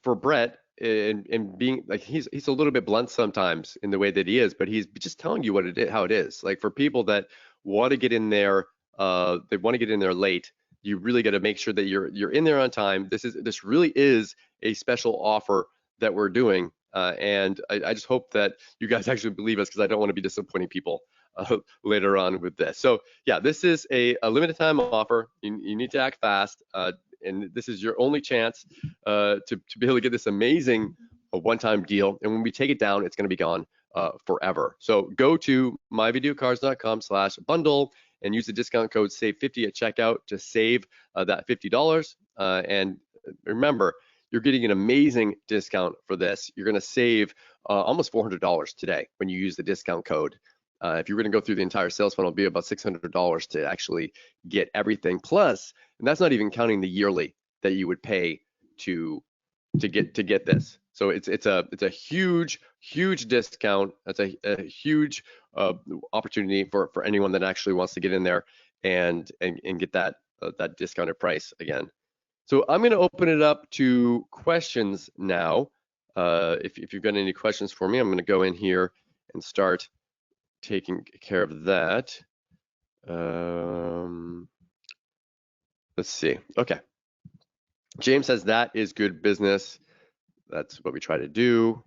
Brett and being like, he's a little bit blunt sometimes in the way that he is, but he's just telling you how it is. Like, for people that want to get in there, they want to get in there late. You really got to make sure that you're in there on time. This really is a special offer that we're doing, and I just hope that you guys actually believe us, because I don't want to be disappointing people later on with this. So yeah, this is a limited time offer. You need to act fast, and this is your only chance to be able to get this amazing one-time deal. And when we take it down, it's going to be gone forever. So go to myvideocards.com/bundle and use the discount code SAVE50 at checkout to save that $50. And remember, you're getting an amazing discount for this. You're going to save almost $400 today when you use the discount code. If you're going to go through the entire sales funnel, it'll be about $600 to actually get everything. Plus, and that's not even counting the yearly that you would pay to get this. So it's a huge discount. That's a huge opportunity for anyone that actually wants to get in there and get that discounted price again. So I'm going to open it up to questions now. If you've got any questions for me, I'm going to go in here and start taking care of that. Let's see. Okay. James says that is good business. That's what we try to do.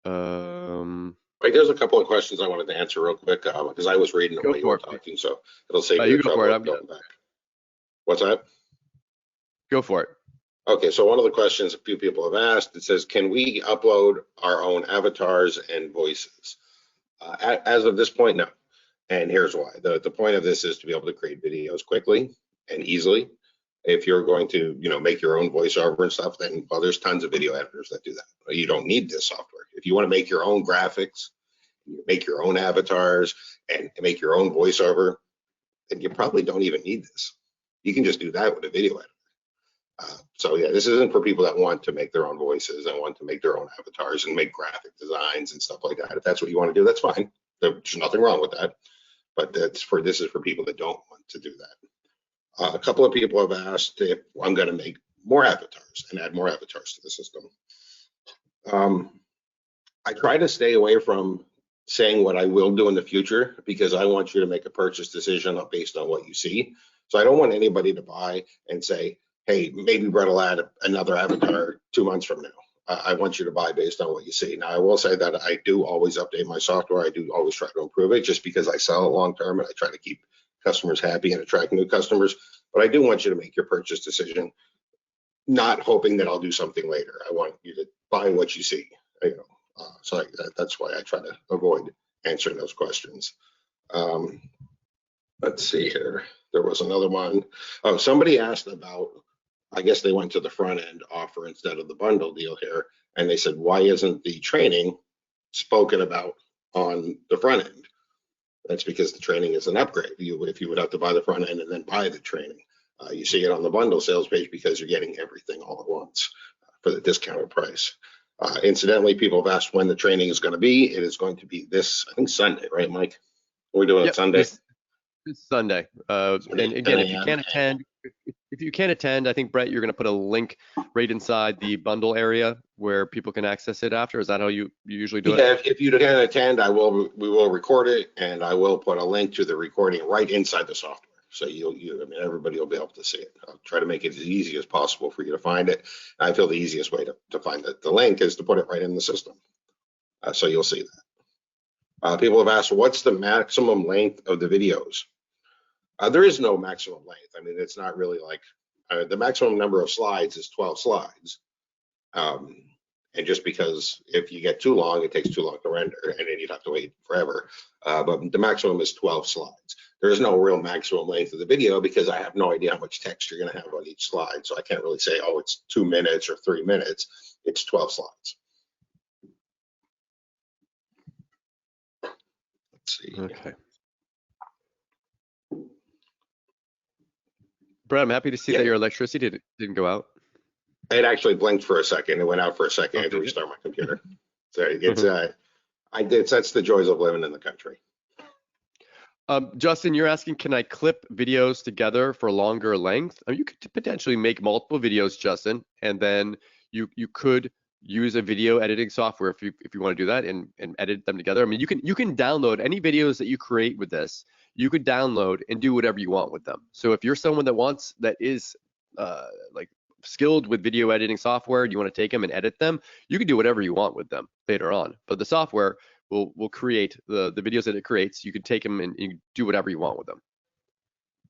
Right, there's a couple of questions I wanted to answer real quick because I was reading them while you were talking, so it'll save you trouble of going back. What's that? Go for it. Okay, so one of the questions a few people have asked, it says, can we upload our own avatars and voices? As of this point, no. And here's why. The point of this is to be able to create videos quickly and easily. If you're going to, make your own voiceover and stuff, then, well, there's tons of video editors that do that. You don't need this software. If you want to make your own graphics, make your own avatars, and make your own voiceover, then you probably don't even need this. You can just do that with a video editor. So yeah, this isn't for people that want to make their own voices and want to make their own avatars and make graphic designs and stuff like that. If that's what you want to do, that's fine. There's nothing wrong with that. But this is for people that don't want to do that. A couple of people have asked if I'm going to make more avatars and add more avatars to the system. I try to stay away from saying what I will do in the future because I want you to make a purchase decision based on what you see. So I don't want anybody to buy and say, hey, maybe Brett will add another avatar 2 months from now. I want you to buy based on what you see. Now, I will say that I do always update my software. I do always try to improve it just because I sell it long term and I try to keep customers happy and attract new customers. But I do want you to make your purchase decision, not hoping that I'll do something later. I want you to buy what you see. So that's why I try to avoid answering those questions. Let's see here. There was another one. Oh, somebody asked about, I guess they went to the front end offer instead of the bundle deal here. And they said, why isn't the training spoken about on the front end? That's because the training is an upgrade. If you would have to buy the front end and then buy the training, you see it on the bundle sales page because you're getting everything all at once for the discounted price. Incidentally, people have asked when the training is going to be. It is going to be this, I think, Sunday, right, Mike? We're doing it Sunday. It's Sunday. And again, if you can't attend, I think, Brett, you're going to put a link right inside the bundle area where people can access it after. Is that how you usually do it? Yeah, if you can't attend, we will record it, and I will put a link to the recording right inside the software. So I mean, everybody will be able to see it. I'll try to make it as easy as possible for you to find it. I feel the easiest way to find the link is to put it right in the system. So you'll see that. People have asked, what's the maximum length of the videos? There is no maximum length. I mean, it's not really like the maximum number of slides is 12 slides. And just because if you get too long, it takes too long to render, and then you'd have to wait forever. But the maximum is 12 slides. There is no real maximum length of the video because I have no idea how much text you're going to have on each slide. So I can't really say, oh, it's 2 minutes or 3 minutes. It's 12 slides. Let's see. Okay. Brett, I'm happy to see that your electricity didn't go out. It actually blinked for a second. It went out for a second. I had to restart my computer. So it's that's the joys of living in the country. Justin, you're asking, can I clip videos together for longer length? I mean, you could potentially make multiple videos, Justin, and then you could use a video editing software if you want to do that and edit them together. I mean, you can download any videos that you create with this. You could download and do whatever you want with them. So if you're someone that is like skilled with video editing software, you want to take them and edit them, you can do whatever you want with them later on. But the software will create the videos that it creates. You can take them and you can do whatever you want with them.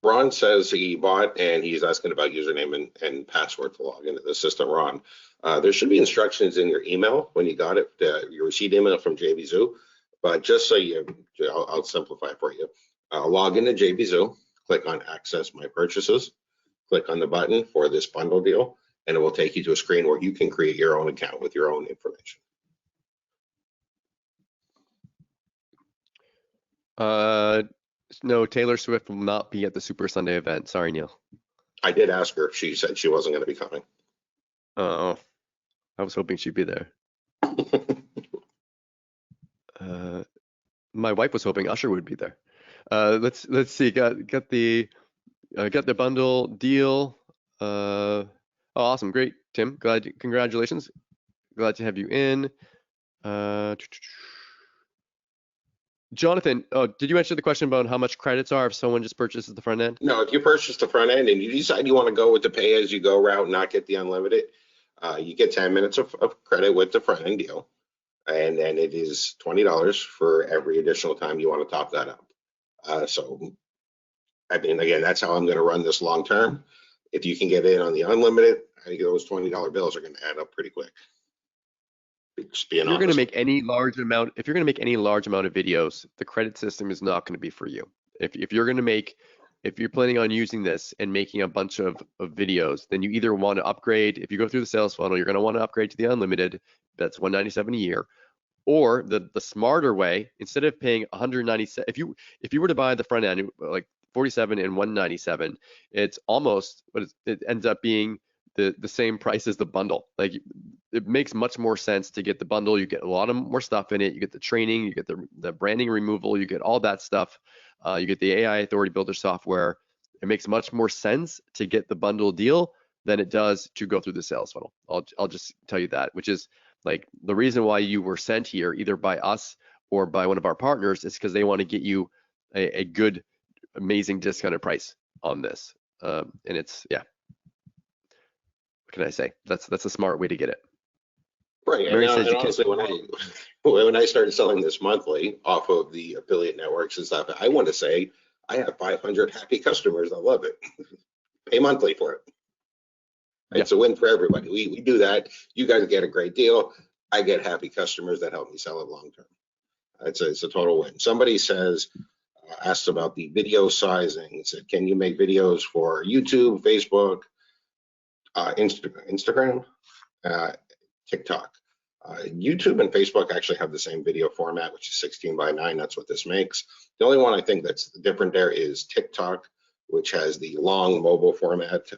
Ron says he bought, and he's asking about username and password to log into the system. Ron, there should be instructions in your email when you got it, your receipt email from JVZoo. But just so I'll simplify it for you. Log into JVZoo, click on Access My Purchases, click on the button for this bundle deal, and it will take you to a screen where you can create your own account with your own information. No, Taylor Swift will not be at the Super Sunday event. Sorry, Neil. I did ask her. She said she wasn't going to be coming. Oh, I was hoping she'd be there. My wife was hoping Usher would be there. Let's see. Got the bundle deal. Oh, awesome, great, Tim. Congratulations. Glad to have you in. Jonathan, did you answer the question about how much credits are if someone just purchases the front end? No, if you purchase the front end and you decide you want to go with the pay-as-you-go route, not get the unlimited, you get 10 minutes of credit with the front end deal. And then it is $20 for every additional time you want to top that up. So, I mean, again, that's how I'm going to run this long term. If you can get in on the unlimited, I think those $20 bills are going to add up pretty quick. If you're going to make any large amount of videos, the credit system is not going to be for you. If you're planning on using this and making a bunch of videos, then you either want to upgrade. If you go through the sales funnel, you're going to want to upgrade to the unlimited. That's $197 a year. Or the smarter way, instead of paying $197, if you were to buy the front end like $47 and $197, it's almost, it ends up being the same price as the bundle. Like, it makes much more sense to get the bundle. You get a lot of more stuff in it. You get the training, you get the branding removal, you get all that stuff. You get the AI Authority Builder software. It makes much more sense to get the bundle deal than it does to go through the sales funnel. I'll just tell you that, which is like the reason why you were sent here either by us or by one of our partners is because they want to get you a good, amazing discounted price on this. And it's, yeah. What can I say? That's a smart way to get it. Right. And honestly, when I started selling this monthly off of the affiliate networks and stuff, I want to say I have 500 happy customers that love it. Pay monthly for it. Yeah. It's a win for everybody. We do that. You guys get a great deal. I get happy customers that help me sell it long term. It's a total win. Somebody asked about the video sizing. Said, can you make videos for YouTube, Facebook, Instagram, TikTok? YouTube and Facebook actually have the same video format, which is 16:9. That's what this makes. The only one I think that's different there is TikTok, which has the long mobile format.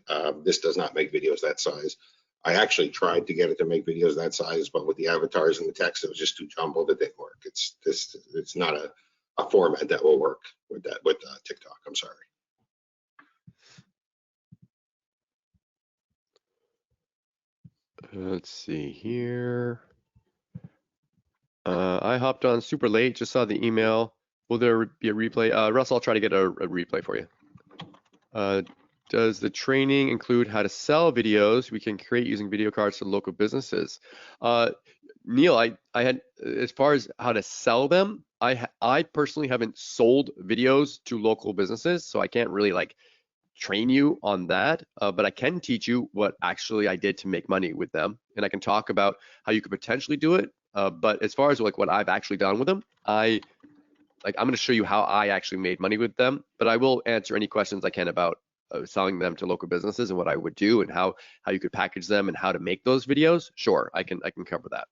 This does not make videos that size. I actually tried to get it to make videos that size, but with the avatars and the text, it was just too jumbled. It didn't work. It's not a format that will work with TikTok. I'm sorry. Let's see here. I hopped on super late, just saw the email. Will there be a replay? Russ, I'll try to get a replay for you. Does the training include how to sell videos we can create using VideoCardz to local businesses? Neil, I had, as far as how to sell them, I personally haven't sold videos to local businesses, so I can't really like train you on that, but I can teach you what actually I did to make money with them, and I can talk about how you could potentially do it. But as far as like what I've actually done with them, I'm going to show you how I actually made money with them, but I will answer any questions I can about selling them to local businesses and what I would do and how you could package them and how to make those videos. Sure, I can cover that.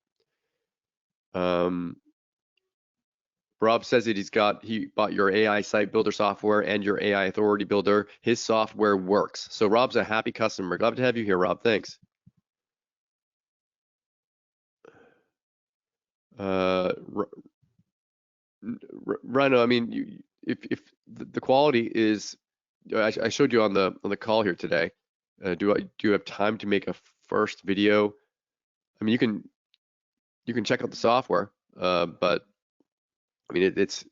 Rob says that he bought your AI site builder software and your AI authority builder. His software works. So Rob's a happy customer. Glad to have you here, Rob. Thanks. Rhino, I mean, if the quality is, I showed you on the call here today. Do you have time to make a first video? I mean, you can check out the software, but I mean, it's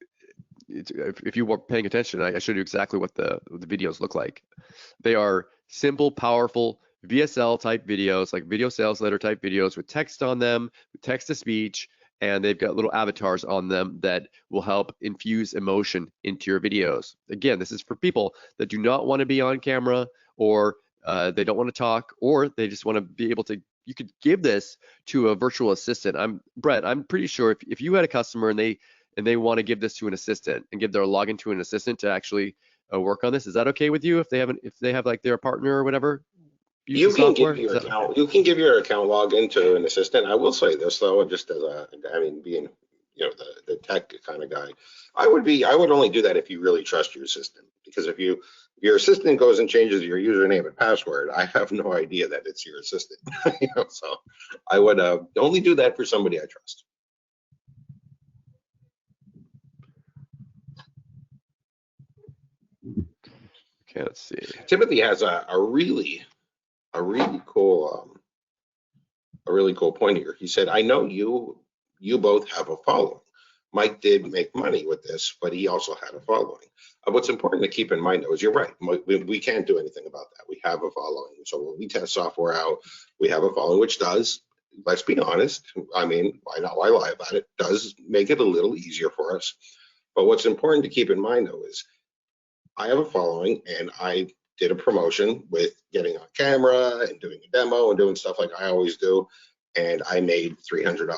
if you were paying attention, I showed you exactly what the videos look like. They are simple, powerful VSL type videos, like video sales letter type videos with text on them, with text to speech, and they've got little avatars on them that will help infuse emotion into your videos. Again, this is for people that do not want to be on camera, or they don't want to talk, or they just want to be able to. You could give this to a virtual assistant. Brett, I'm pretty sure if you had a customer and they want to give this to an assistant and give their login to an assistant to actually work on this, is that okay with you if they have like their partner or whatever? You can give your account. You can give your account login to an assistant. I will say this though, just as being the tech kind of guy, I would only do that if you really trust your assistant, because if your assistant goes and changes your username and password, I have no idea that it's your assistant. So I would only do that for somebody I trust. Okay, let's see. Timothy has a really cool point here. He said, I know you both have a following. Mike did make money with this, but he also had a following. What's important to keep in mind though is you're right. We can't do anything about that. We have a following. So when we test software out, we have a following, which does, let's be honest, I mean, why lie about it, does make it a little easier for us. But what's important to keep in mind though is I have a following, and I did a promotion with getting on camera and doing a demo and doing stuff like I always do, and I made $300.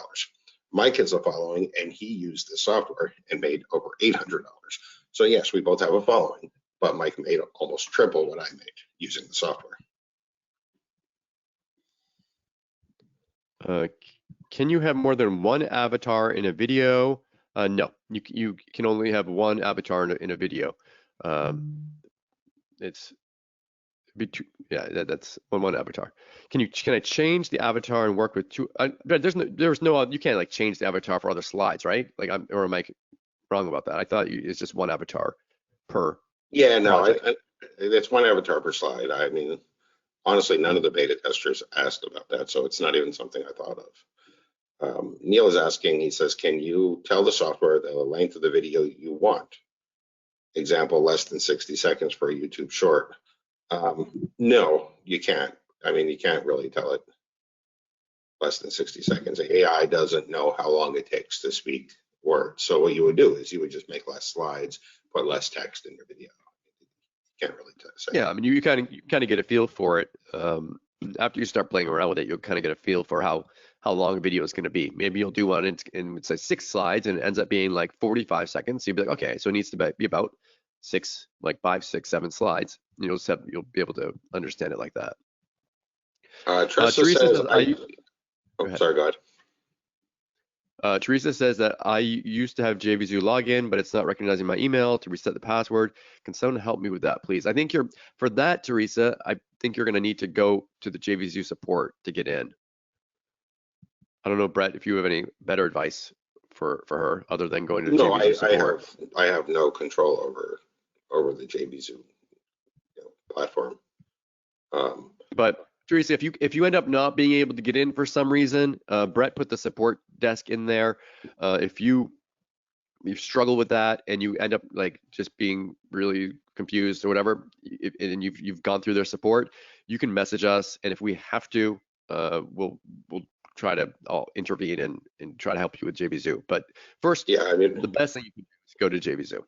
Mike has a following, and he used the software and made over $800. So yes, we both have a following, but Mike made almost triple what I made using the software. Can you have more than one avatar in a video? No, you can only have one avatar in a video. It's that's one avatar. Can I change the avatar and work with two? There's no you can't like change the avatar for other slides, right? Like or am I wrong about that? I thought it's just one avatar per. Yeah, no, it's one avatar per slide. I mean, honestly, none of the beta testers asked about that, so it's not even something I thought of. Neil is asking. He says, can you tell the software the length of the video you want? Example, less than 60 seconds for a YouTube short. No, you can't. I mean, you can't really tell it less than 60 seconds. The AI doesn't know how long it takes to speak words. So what you would do is you would just make less slides, put less text in your video. You can't really say. Yeah, I mean, you kind of get a feel for it. After you start playing around with it, you'll kind of get a feel for how long a video is going to be. Maybe you'll do one in say 6 slides and it ends up being like 45 seconds. So you'll be like, okay, so it needs to be about 5, 6, 7 slides. You'll be able to understand it like that. Teresa says, sorry, go ahead. Teresa says that I used to have JVZoo login, but it's not recognizing my email to reset the password. Can someone help me with that, please? I think for that, Teresa, I think you're going to need to go to the JVZoo support to get in. I don't know, Brett, if you have any better advice for her other than going to the JVZoo support. I have no control over the JVZoo platform. But Teresa, if you end up not being able to get in for some reason, Brett put the support desk in there. If you struggle with that and you end up like just being really confused or whatever, and you've gone through their support, you can message us, and if we have to, we'll try to intervene and try to help you with JVZoo. But first, Yeah, I mean, the best thing you can do is go to JVZoo.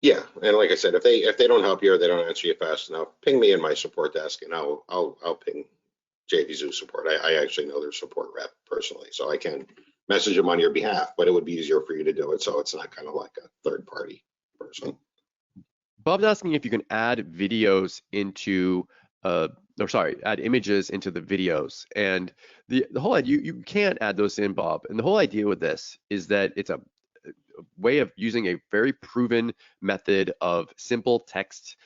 yeah, and like I said, if they don't help you or they don't answer you fast enough, ping me in my support desk, and I'll ping JVZoo support. I actually know their support rep personally, so I can message them on your behalf, but it would be easier for you to do it, so it's not kind of like a third party person. Bob's asking if you can add videos into add images into the videos. And the whole idea, you can't add those in, Bob. And the whole idea with this is that it's a way of using a very proven method of simple text,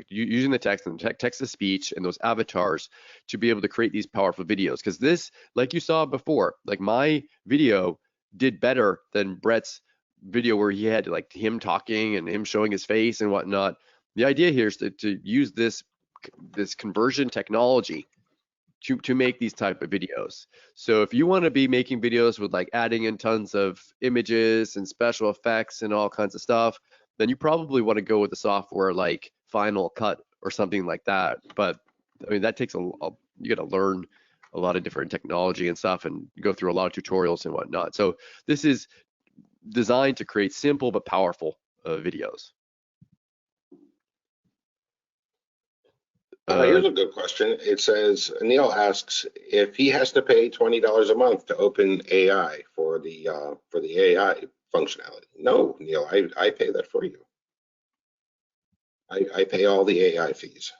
using the text and text to speech and those avatars to be able to create these powerful videos. Because this, like you saw before, like my video did better than Brett's video where he had like him talking and him showing his face and whatnot. The idea here is to use this conversion technology to make these type of videos. So if you want to be making videos with like adding in tons of images and special effects and all kinds of stuff, then you probably want to go with a software like Final Cut or something like that. But I mean, that takes you got to learn a lot of different technology and stuff and go through a lot of tutorials and whatnot. So this is designed to create simple but powerful videos. Here's a good question. It says, Neil asks if he has to pay $20 a month to open AI for the AI functionality. No, Neil, I pay that for you. I pay all the AI fees.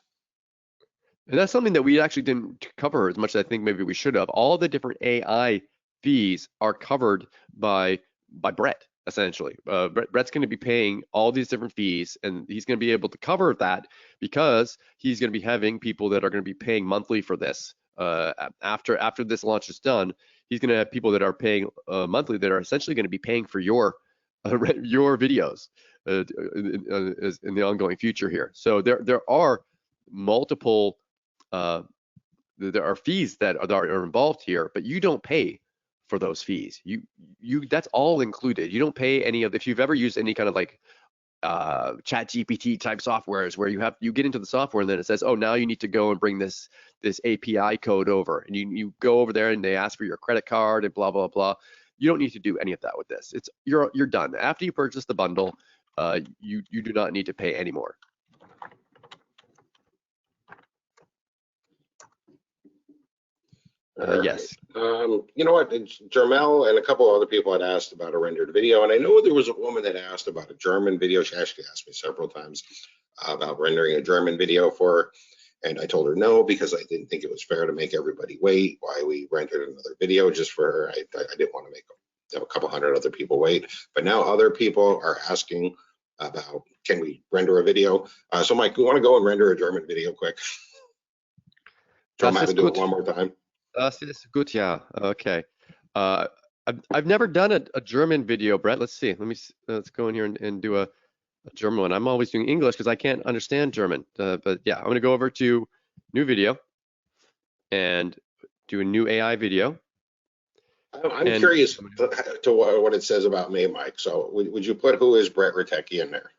And that's something that we actually didn't cover as much as I think maybe we should have. All the different AI fees are covered by Brett, essentially. Brett's going to be paying all these different fees, and he's going to be able to cover that because he's going to be having people that are going to be paying monthly for this. After this launch is done, he's going to have people that are paying monthly that are essentially going to be paying for your videos in the ongoing future here. So there are multiple there are fees that are involved here, but you don't pay for those fees. You that's all included. You don't pay any of, if you've ever used any kind of like chat GPT type softwares where you get into the software and then it says, oh, now you need to go and bring this API code over, and you go over there and they ask for your credit card and blah blah blah. You don't need to do any of that with this. You're done. After you purchase the bundle, you do not need to pay anymore. Yes. You know what? Jermel and a couple other people had asked about a rendered video, and I know there was a woman that asked about a German video. She actually asked me several times about rendering a German video for her, and I told her no because I didn't think it was fair to make everybody wait while we rendered another video just for her. I didn't want to make a couple hundred other people wait. But now other people are asking about, can we render a video? So Mike, we want to go and render a German video quick. Jermel, to do it one more time. Das ist gut, yeah. Okay. I've never done a German video, Brett. Let's see. Let's go in here and do a German one. I'm always doing English because I can't understand German. But yeah, I'm gonna go over to new video and do a new AI video. I'm curious to what it says about me, Mike. So would you put who is Brett Ritecki in there?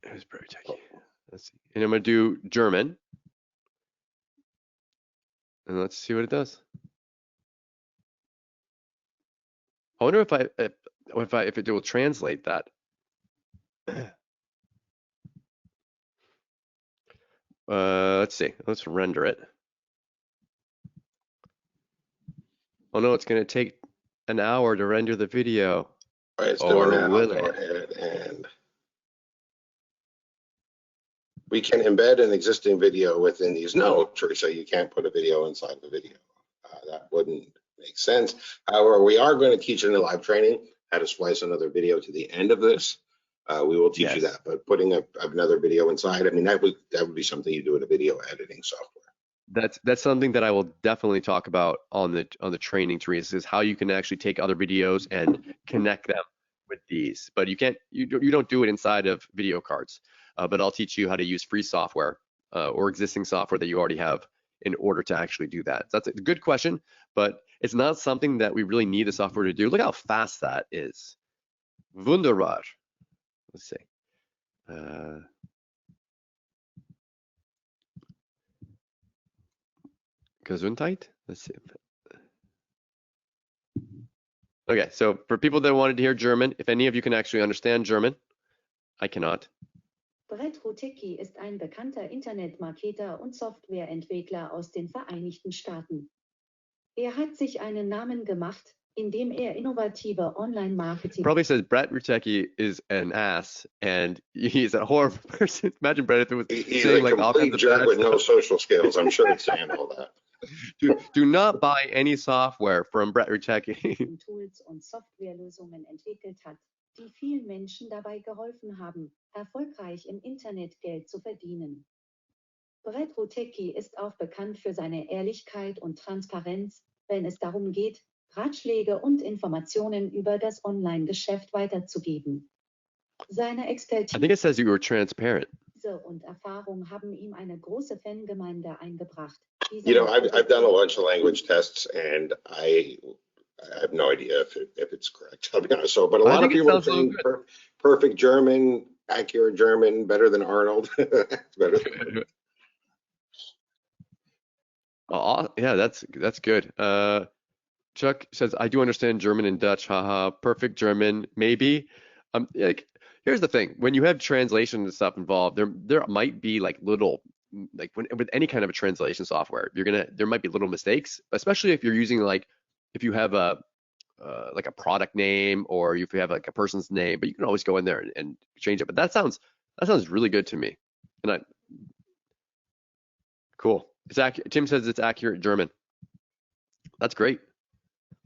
Who's Brett Ritecki? Let's see. And I'm gonna do German. And let's see what it does. I wonder if it will translate that. Let's see. Let's render it. Oh no, it's going to take an hour to render the video. All right, it's doing that. I'll go ahead and we can embed an existing video within these. No, Teresa, you can't put a video inside the video. That wouldn't make sense. However, we are going to teach in the live training how to splice another video to the end of this. We will teach you that, but putting another video inside, I mean, that would be something you do in a video editing software. That's something that I will definitely talk about on the training, Teresa, is how you can actually take other videos and connect them with these. But you don't do it inside of VideoCardz. But I'll teach you how to use free software or existing software that you already have in order to actually do that. That's a good question, but It's not something that we really need the software to do. Look how fast that is. Wunderbar. Let's see. Gesundheit? Let's see. Okay, so for people that wanted to hear German, if any of you can actually understand German, I cannot. Brett Rotecki ist ein bekannter Internetmarketer und Softwareentwickler aus den Vereinigten Staaten. Hat sich einen Namen gemacht, indem innovative Online-Marketing. Probably says Brett Rotecki is an ass and he's a horrible person. Imagine Brett if it was saying like all kinds of jerk with no social skills. I'm sure it's saying all that. Do not buy any software from Brett Rotecki. Tools und Softwarelösungen entwickelt hat, die vielen Menschen dabei geholfen haben, erfolgreich im Internet Geld zu verdienen. Brett Rotecki ist auch bekannt für seine Ehrlichkeit und Transparenz, wenn es darum geht, Ratschläge und Informationen über das Online-Geschäft weiterzugeben. Seine Expertise I think it says you were transparent. und Erfahrung haben ihm eine große Fangemeinde eingebracht. You know, I've done a bunch of language tests, and I have no idea if it's correct. I'll be honest. So, but a lot of people are saying perfect German, accurate German, better than Arnold. Better than Oh, yeah, that's good. Chuck says, I do understand German and Dutch, haha. Perfect German, maybe. Like, here's the thing: when you have translation and stuff involved, there might be like little, like with any kind of a translation software, there might be little mistakes, especially if you're using like, if you have a like a product name or if you have like a person's name, but you can always go in there and change it. But that sounds really good to me. And cool. Tim says it's accurate German. That's great.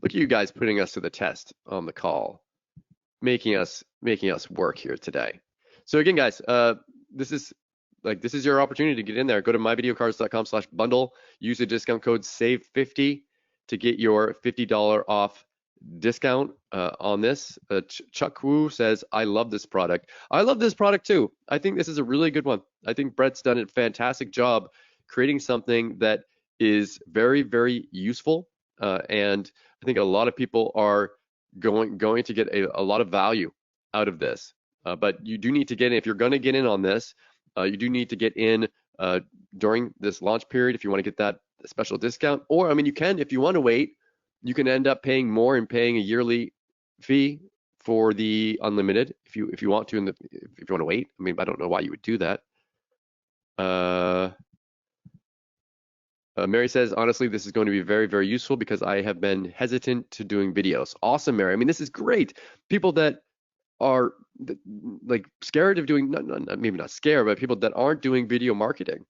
Look at you guys putting us to the test on the call, making us work here today. So again, guys, this is your opportunity to get in there. Go to myvideocardz.com/bundle. Use the discount code SAVE50 to get your $50 off discount on this. Chuck Wu says, I love this product. I love this product too. I think this is a really good one. I think Brett's done a fantastic job creating something that is very, very useful. And I think a lot of people are going to get a lot of value out of this. But you do need to get in. If you're going to get in on this, you do need to get in during this launch period if you want to get that special discount. Or, I mean, you can, if you want to wait, you can end up paying more and paying a yearly fee for the unlimited if you want to, if you want to wait. I mean, I don't know why you would do that. Mary says, honestly, this is going to be very, very useful because I have been hesitant to doing videos. Awesome, Mary. I mean, this is great. People that are like scared of doing, maybe not scared, but people that aren't doing video marketing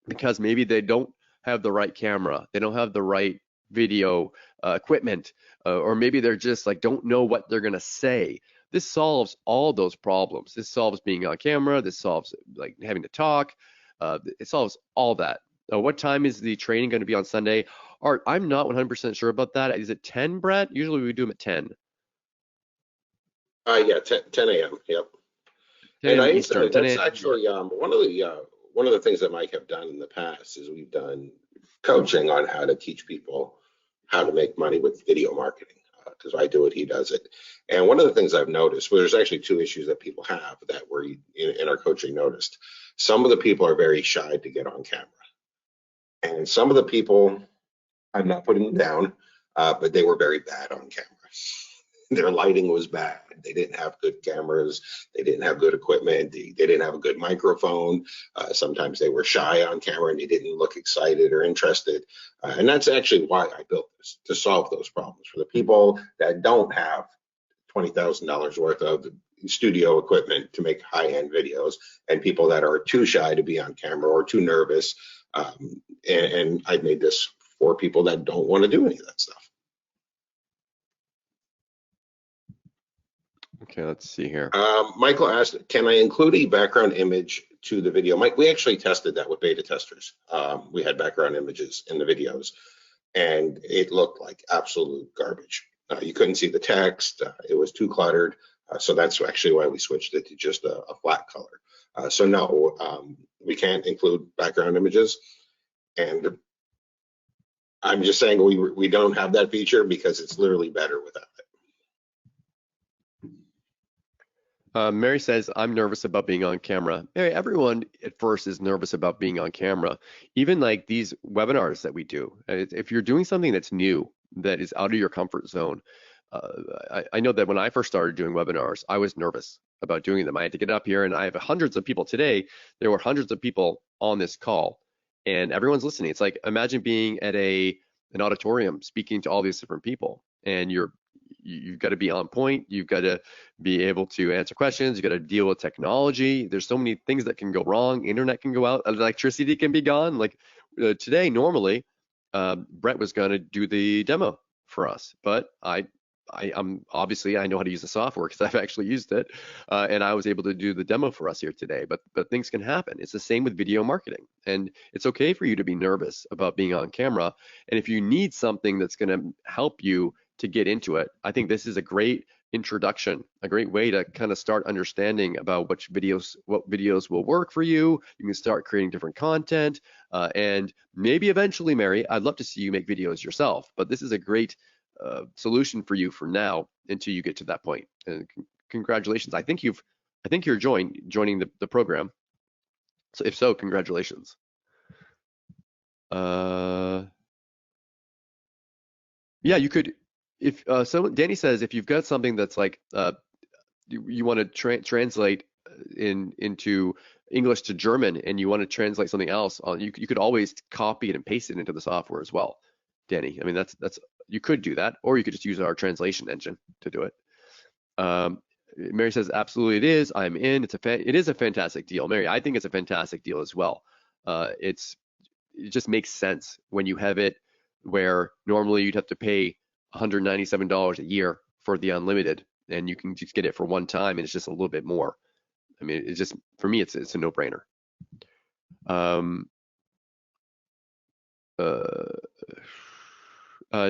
because maybe they don't have the right camera, they don't have the right video equipment, or maybe they're just like don't know what they're gonna say. This solves all those problems. This solves being on camera. This solves like having to talk. It solves all that. What time is the training going to be on Sunday? Art, I'm not 100% sure about that. Is it 10, Brett? Usually we do them at 10. Yeah, 10 a.m. Yep. 10 and Eastern. That's actually one of the things that Mike have done in the past is we've done coaching on how to teach people how to make money with video marketing. Because I do it, he does it. And one of the things I've noticed, well, there's actually two issues that people have that were in our coaching noticed. Some of the people are very shy to get on camera. And some of the people, I'm not putting them down, but they were very bad on camera. Their lighting was bad. They didn't have good cameras. They didn't have good equipment. They didn't have a good microphone. Sometimes they were shy on camera and they didn't look excited or interested. And that's actually why I built this, to solve those problems. For the people that don't have $20,000 worth of studio equipment to make high-end videos, and people that are too shy to be on camera or too nervous. And I made this for people that don't want to do any of that stuff. Okay, let's see here. Michael asked, can I include a background image to the video? Mike, we actually tested that with beta testers. We had background images in the videos, and it looked like absolute garbage. You couldn't see the text. It was too cluttered. So that's actually why we switched it to just a flat color. So no, we can't include background images. And I'm just saying we don't have that feature because it's literally better without it. Mary says, I'm nervous about being on camera. Mary, everyone at first is nervous about being on camera. Even like these webinars that we do. If you're doing something that's new, that is out of your comfort zone, I know that when I first started doing webinars, I was nervous about doing them. I had to get up here, and I have hundreds of people today. There were hundreds of people on this call, and everyone's listening. It's like, imagine being at an auditorium speaking to all these different people, and you've got to be on point. You've got to be able to answer questions. You've got to deal with technology. There's so many things that can go wrong. Internet can go out. Electricity can be gone. Like today, normally, Brett was going to do the demo for us, but I'm obviously, I know how to use the software because I've actually used it, and I was able to do the demo for us here today. But things can happen. It's the same with video marketing, and it's okay for you to be nervous about being on camera. And if you need something that's going to help you to get into it, I think this is a great introduction, a great way to kind of start understanding about what videos will work for you. You can start creating different content, and maybe eventually, Mary, I'd love to see you make videos yourself. But this is a great solution for you for now until you get to that point. And congratulations. I think you're joining the program. So if so, congratulations. Yeah, you could. If Danny says if you've got something that's like you want to translate into English to German, and you want to translate something else, you could always copy it and paste it into the software as well, Danny. I mean, that's you could do that, or you could just use our translation engine to do it. Mary says, absolutely it is. I'm in. It is a fantastic deal, Mary. I think it's a fantastic deal as well. It just makes sense when you have it where normally you'd have to pay $197 a year for the unlimited, and you can just get it for one time, and it's just a little bit more. I mean, it's just, for me, it's a no-brainer.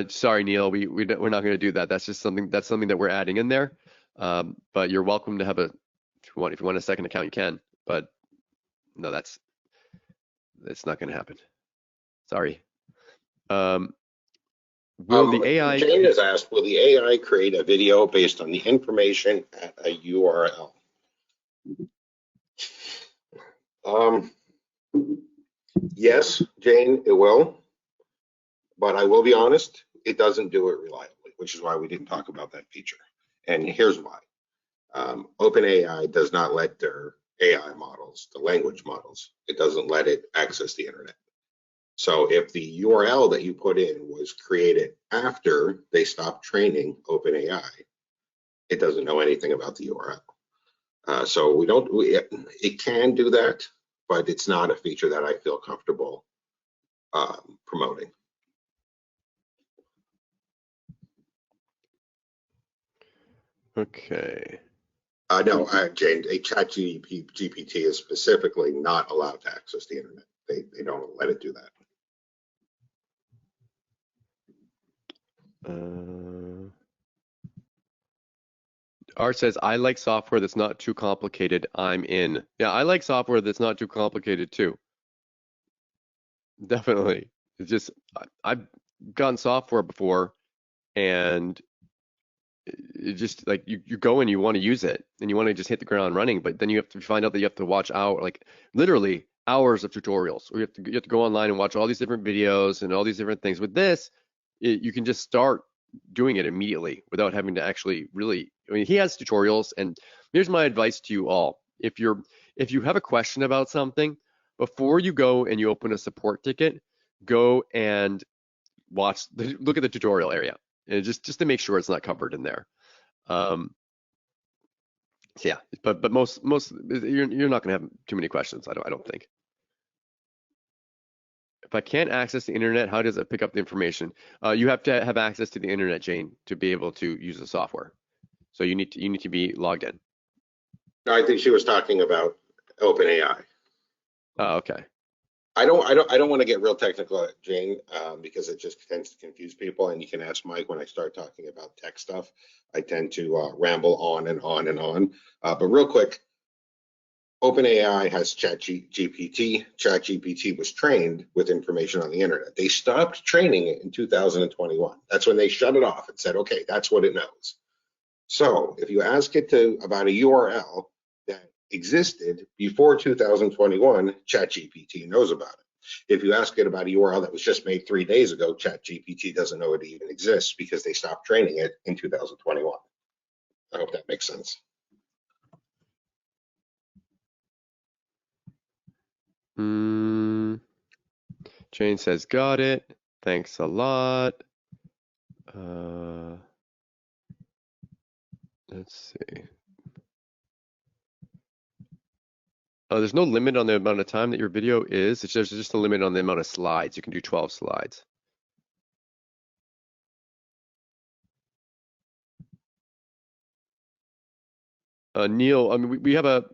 Sorry, Neil, we're not going to do that. That's something that we're adding in there. But you're welcome to have if you want a second account, you can. But no, that's not going to happen. Sorry. Will the AI? Jane has asked, will the AI create a video based on the information at a URL? Yes, Jane, it will. But I will be honest, it doesn't do it reliably, which is why we didn't talk about that feature. And here's why. OpenAI does not let their AI models, the language models, it doesn't let it access the internet. So if the URL that you put in was created after they stopped training OpenAI, it doesn't know anything about the URL. So it can do that, but it's not a feature that I feel comfortable promoting. Okay. No, Jane, a ChatGPT is specifically not allowed to access the internet. They don't let it do that. Art says, I like software that's not too complicated. I'm in. Yeah, I like software that's not too complicated too. Definitely. It's just, I've gotten software before, and it just like you go and you want to use it and you want to just hit the ground running, but then you have to find out that you have to watch literally hours of tutorials, or you have to go online and watch all these different videos and all these different things. With this, you can just start doing it immediately without having to actually really. I mean, he has tutorials, and here's my advice to you all: if you have a question about something, before you go and you open a support ticket, go and look at the tutorial area, and just to make sure it's not covered in there. So yeah, but most you're not gonna have too many questions. I don't think. If I can't access the internet, how does it pick up the information? You have to have access to the internet, Jane, to be able to use the software. So you need to be logged in. No, I think she was talking about OpenAI. Oh, okay. I don't want to get real technical, Jane, because it just tends to confuse people. And you can ask Mike when I start talking about tech stuff. I tend to ramble on and on and on. But real quick, OpenAI has ChatGPT. ChatGPT was trained with information on the internet. They stopped training it in 2021. That's when they shut it off and said, okay, that's what it knows. So if you ask it about a URL that existed before 2021, ChatGPT knows about it. If you ask it about a URL that was just made 3 days ago, ChatGPT doesn't know it even exists because they stopped training it in 2021. I hope that makes sense. Jane says, got it. Thanks a lot. Let's see. Oh, there's no limit on the amount of time that your video is. There's just a limit on the amount of slides. You can do 12 slides. Neil, I mean, we have a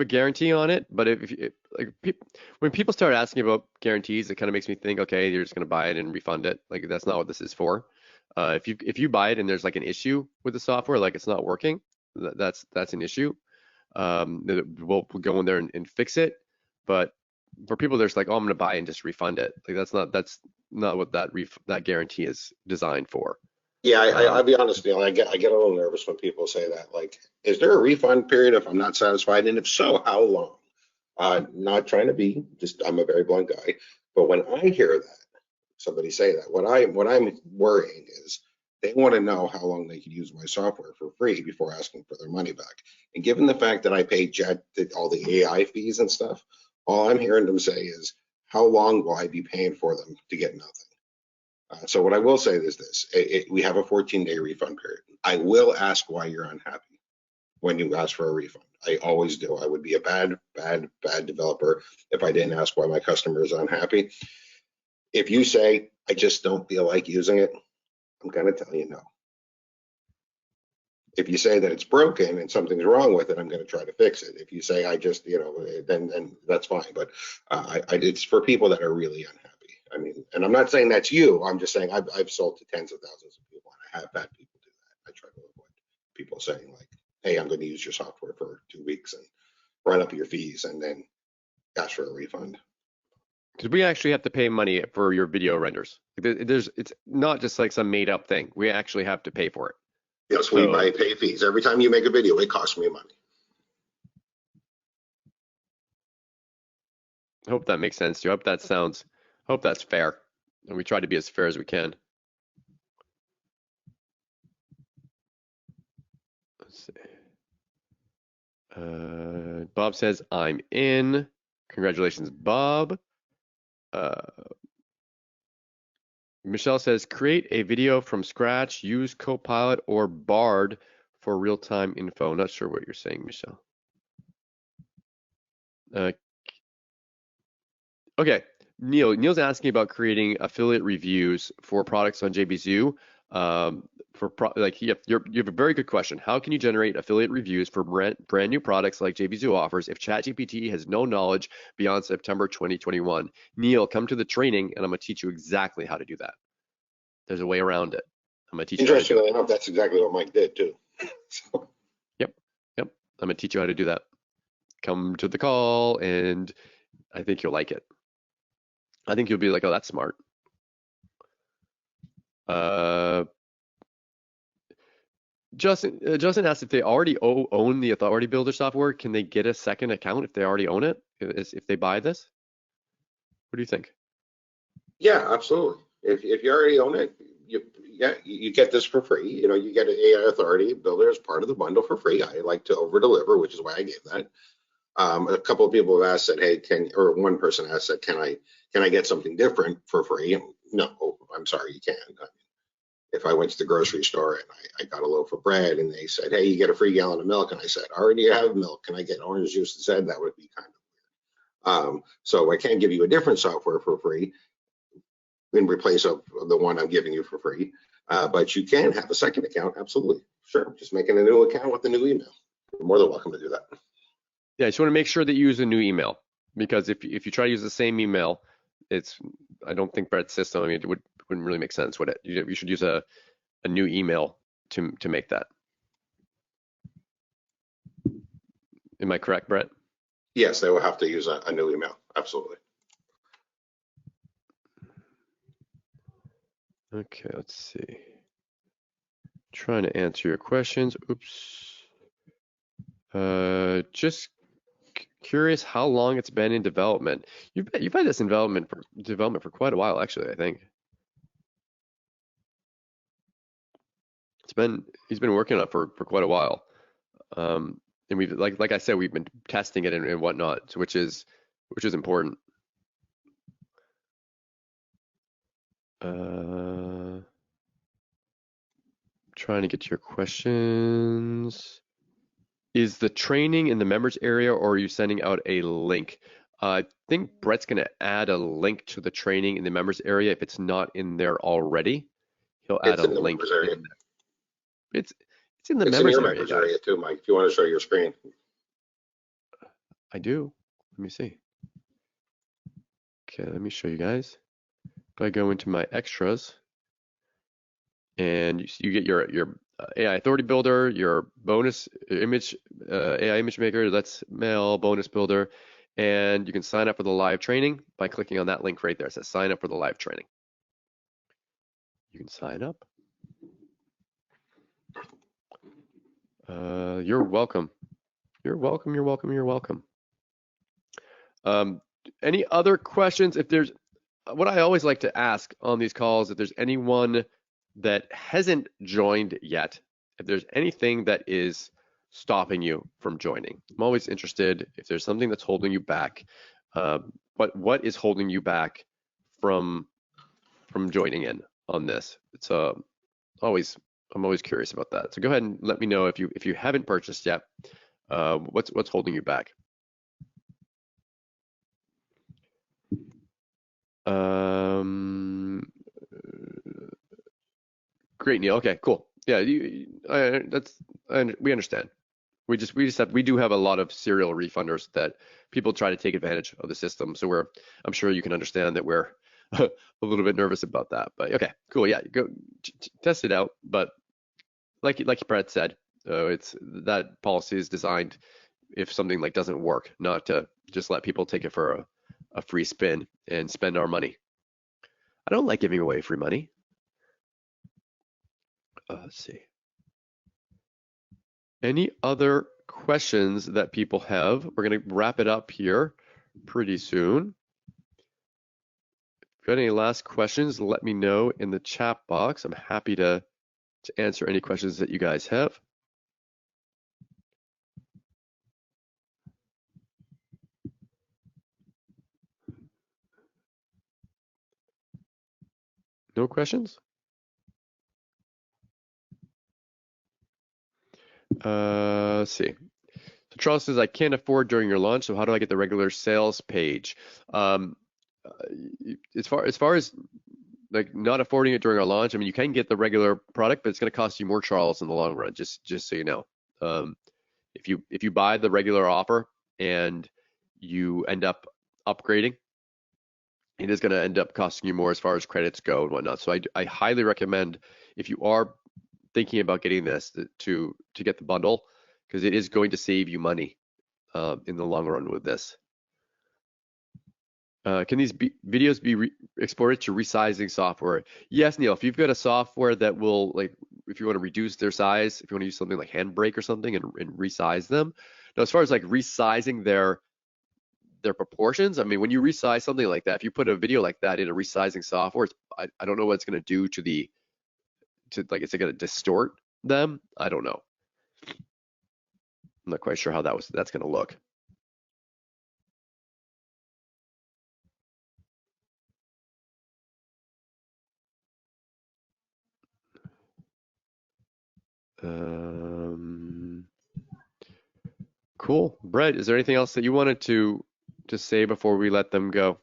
guarantee on it, but when people start asking about guarantees, it kind of makes me think, okay, you're just going to buy it and refund it. Like that's not what this is for. If you buy it and there's like an issue with the software, like it's not working, that's an issue. We'll go in there and fix it. But for people, there's like, oh, I'm going to buy it and just refund it. Like that's not what that guarantee is designed for. Yeah, I'll be honest, Neil. I get a little nervous when people say that. Like, is there a refund period if I'm not satisfied? And if so, how long? Not trying to be, just I'm a very blunt guy. But when I hear that, somebody say that, what I'm worrying is they want to know how long they could use my software for free before asking for their money back. And given the fact that I paid all the AI fees and stuff, all I'm hearing them say is, how long will I be paying for them to get nothing? So what I will say is this, we have a 14-day refund period. I will ask why you're unhappy when you ask for a refund. I always do. I would be a bad developer if I didn't ask why my customer is unhappy. If you say, I just don't feel like using it, I'm going to tell you no. If you say that it's broken and something's wrong with it, I'm going to try to fix it. If you say, I just, then that's fine. But it's for people that are really unhappy. I mean, and I'm not saying that's you. I'm just saying I've sold to tens of thousands of people, and I have had people do that. I try to avoid people saying like, hey, I'm going to use your software for 2 weeks and run up your fees and then ask for a refund. Because we actually have to pay money for your video renders. It's not just like some made up thing. We actually have to pay for it. Yes, we pay fees. Every time you make a video, it costs me money. I hope that makes sense to you. Hope that's fair. And we try to be as fair as we can. Let's see. Bob says, I'm in. Congratulations, Bob. Michelle says, create a video from scratch, use Copilot or Bard for real-time info. Not sure what you're saying, Michelle. Okay, Neil's asking about creating affiliate reviews for products on JBZoo. You have a very good question. How can you generate affiliate reviews for brand new products like JBZoo offers if ChatGPT has no knowledge beyond September 2021? Neil, come to the training and I'm going to teach you exactly how to do that. There's a way around it. I'm going to teach you. Interestingly enough, that's exactly what Mike did too. So. Yep. I'm going to teach you how to do that. Come to the call and I think you'll like it. I think you'll be like, oh, that's smart. Justin asked if they already own the Authority Builder software, can they get a second account if they already own it, if they buy this? What do you think? Yeah, absolutely. If you already own it, you get this for free. You get an AI Authority Builder as part of the bundle for free. I like to over deliver, which is why I gave that. A couple of people have asked that, hey, one person asked that, can I get something different for free? No, I'm sorry, you can't. I mean, if I went to the grocery store and I got a loaf of bread and they said, hey, you get a free gallon of milk, and I said, I already have milk, can I get orange juice instead? That would be kind of weird. So I can't give you a different software for free in replace of the one I'm giving you for free, but you can have a second account, absolutely. Sure, just making a new account with a new email. You're more than welcome to do that. Yeah, I just want to make sure that you use a new email, because if you try to use the same email, I don't think Brett's system, I mean, it wouldn't really make sense, would it? You should use a new email to make that. Am I correct, Brett? Yes, they will have to use a new email. Absolutely. Okay, let's see. Trying to answer your questions. Oops. Just curious how long it's been in development. You've had this in development for quite a while, actually, I think. He's been working on it for quite a while. And we've like I said, we've been testing it and whatnot, which is important. Trying to get to your questions. Is the training in the members area, or are you sending out a link? I think Brett's going to add a link to the training in the members area if it's not in there already. He'll add a link in there. It's in the members area, guys. Too, Mike. If you want to show your screen. I do. Let me see. Okay, let me show you guys. If I go into my extras, and you get your AI Authority Builder, your bonus image, AI Image Maker, that's mail, bonus builder, and you can sign up for the live training by clicking on that link right there. It says sign up for the live training. You can sign up. You're welcome. You're welcome. You're welcome. You're welcome. Any other questions? If there's, what I always like to ask on these calls, if there's anyone that hasn't joined yet, if there's anything that is stopping you from joining. I'm always interested if there's something that's holding you back. What is holding you back from joining in on this? It's I'm always curious about that. So go ahead and let me know if you haven't purchased yet. What's holding you back? Great, Neil. Okay, cool. Yeah, we understand. We do have a lot of serial refunders that people try to take advantage of the system. So I'm sure you can understand that we're a little bit nervous about that. But okay, cool. Yeah, go test it out. But like Brett said, it's that policy is designed if something like doesn't work, not to just let people take it for a free spin and spend our money. I don't like giving away free money. Let's see. Any other questions that people have? We're going to wrap it up here pretty soon. If you got any last questions, let me know in the chat box. I'm happy to answer any questions that you guys have. No questions? Let's see. So Charles says, I can't afford during your launch, so how do I get the regular sales page? As far as like not affording it during our launch, I mean, you can get the regular product, but it's going to cost you more, Charles, in the long run. Just so you know, if you buy the regular offer and you end up upgrading, it is going to end up costing you more as far as credits go and whatnot. So I highly recommend, if you are thinking about getting this, to get the bundle, because it is going to save you money in the long run with this. Can these videos be exported to resizing software? Yes, Neil. If you've got a software that will, like, if you want to reduce their size, if you want to use something like Handbrake or something and resize them. Now, as far as like resizing their proportions, I mean, when you resize something like that, if you put a video like that in a resizing software, I don't know what it's going to do to like, is it going to distort them? I don't know. I'm not quite sure how that's going to look. Cool. Brett, is there anything else that you wanted to say before we let them go?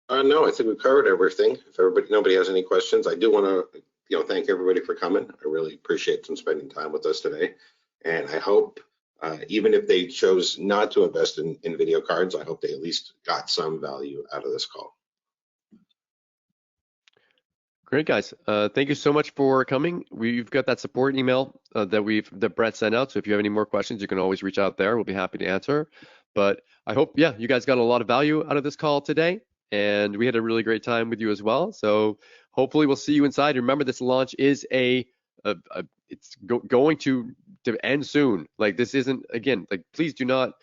No, I think we covered everything. If nobody has any questions, I do want to, thank everybody for coming. I really appreciate them spending time with us today. And I hope, even if they chose not to invest in VideoCardz, I hope they at least got some value out of this call. Great, guys. Thank you so much for coming. We've got that support email that Brett sent out. So if you have any more questions, you can always reach out there. We'll be happy to answer. But I hope, yeah, you guys got a lot of value out of this call today, and we had a really great time with you as well. So hopefully we'll see you inside. Remember, this launch is it's going to end soon. Like, this isn't, again, like, please do not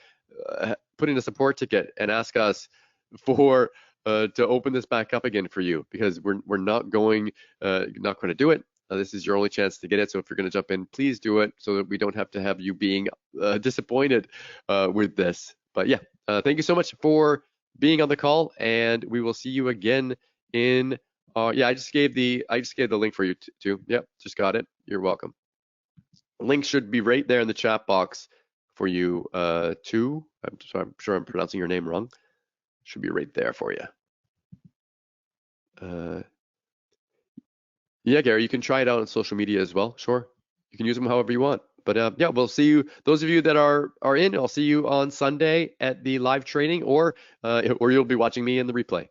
put in a support ticket and ask us for to open this back up again for you, because we're not going to do it. This is your only chance to get it. So if you're going to jump in, please do it so that we don't have to have you being disappointed with this. But yeah, thank you so much for being on the call, and we will see you again in. Yeah, I just gave the link for you too. Yep, just got it. You're welcome. Link should be right there in the chat box for you too. I'm sure I'm pronouncing your name wrong. Should be right there for you. Yeah, Gary, you can try it out on social media as well. Sure, you can use them however you want. But yeah, we'll see you. Those of you that are in, I'll see you on Sunday at the live training, or you'll be watching me in the replay.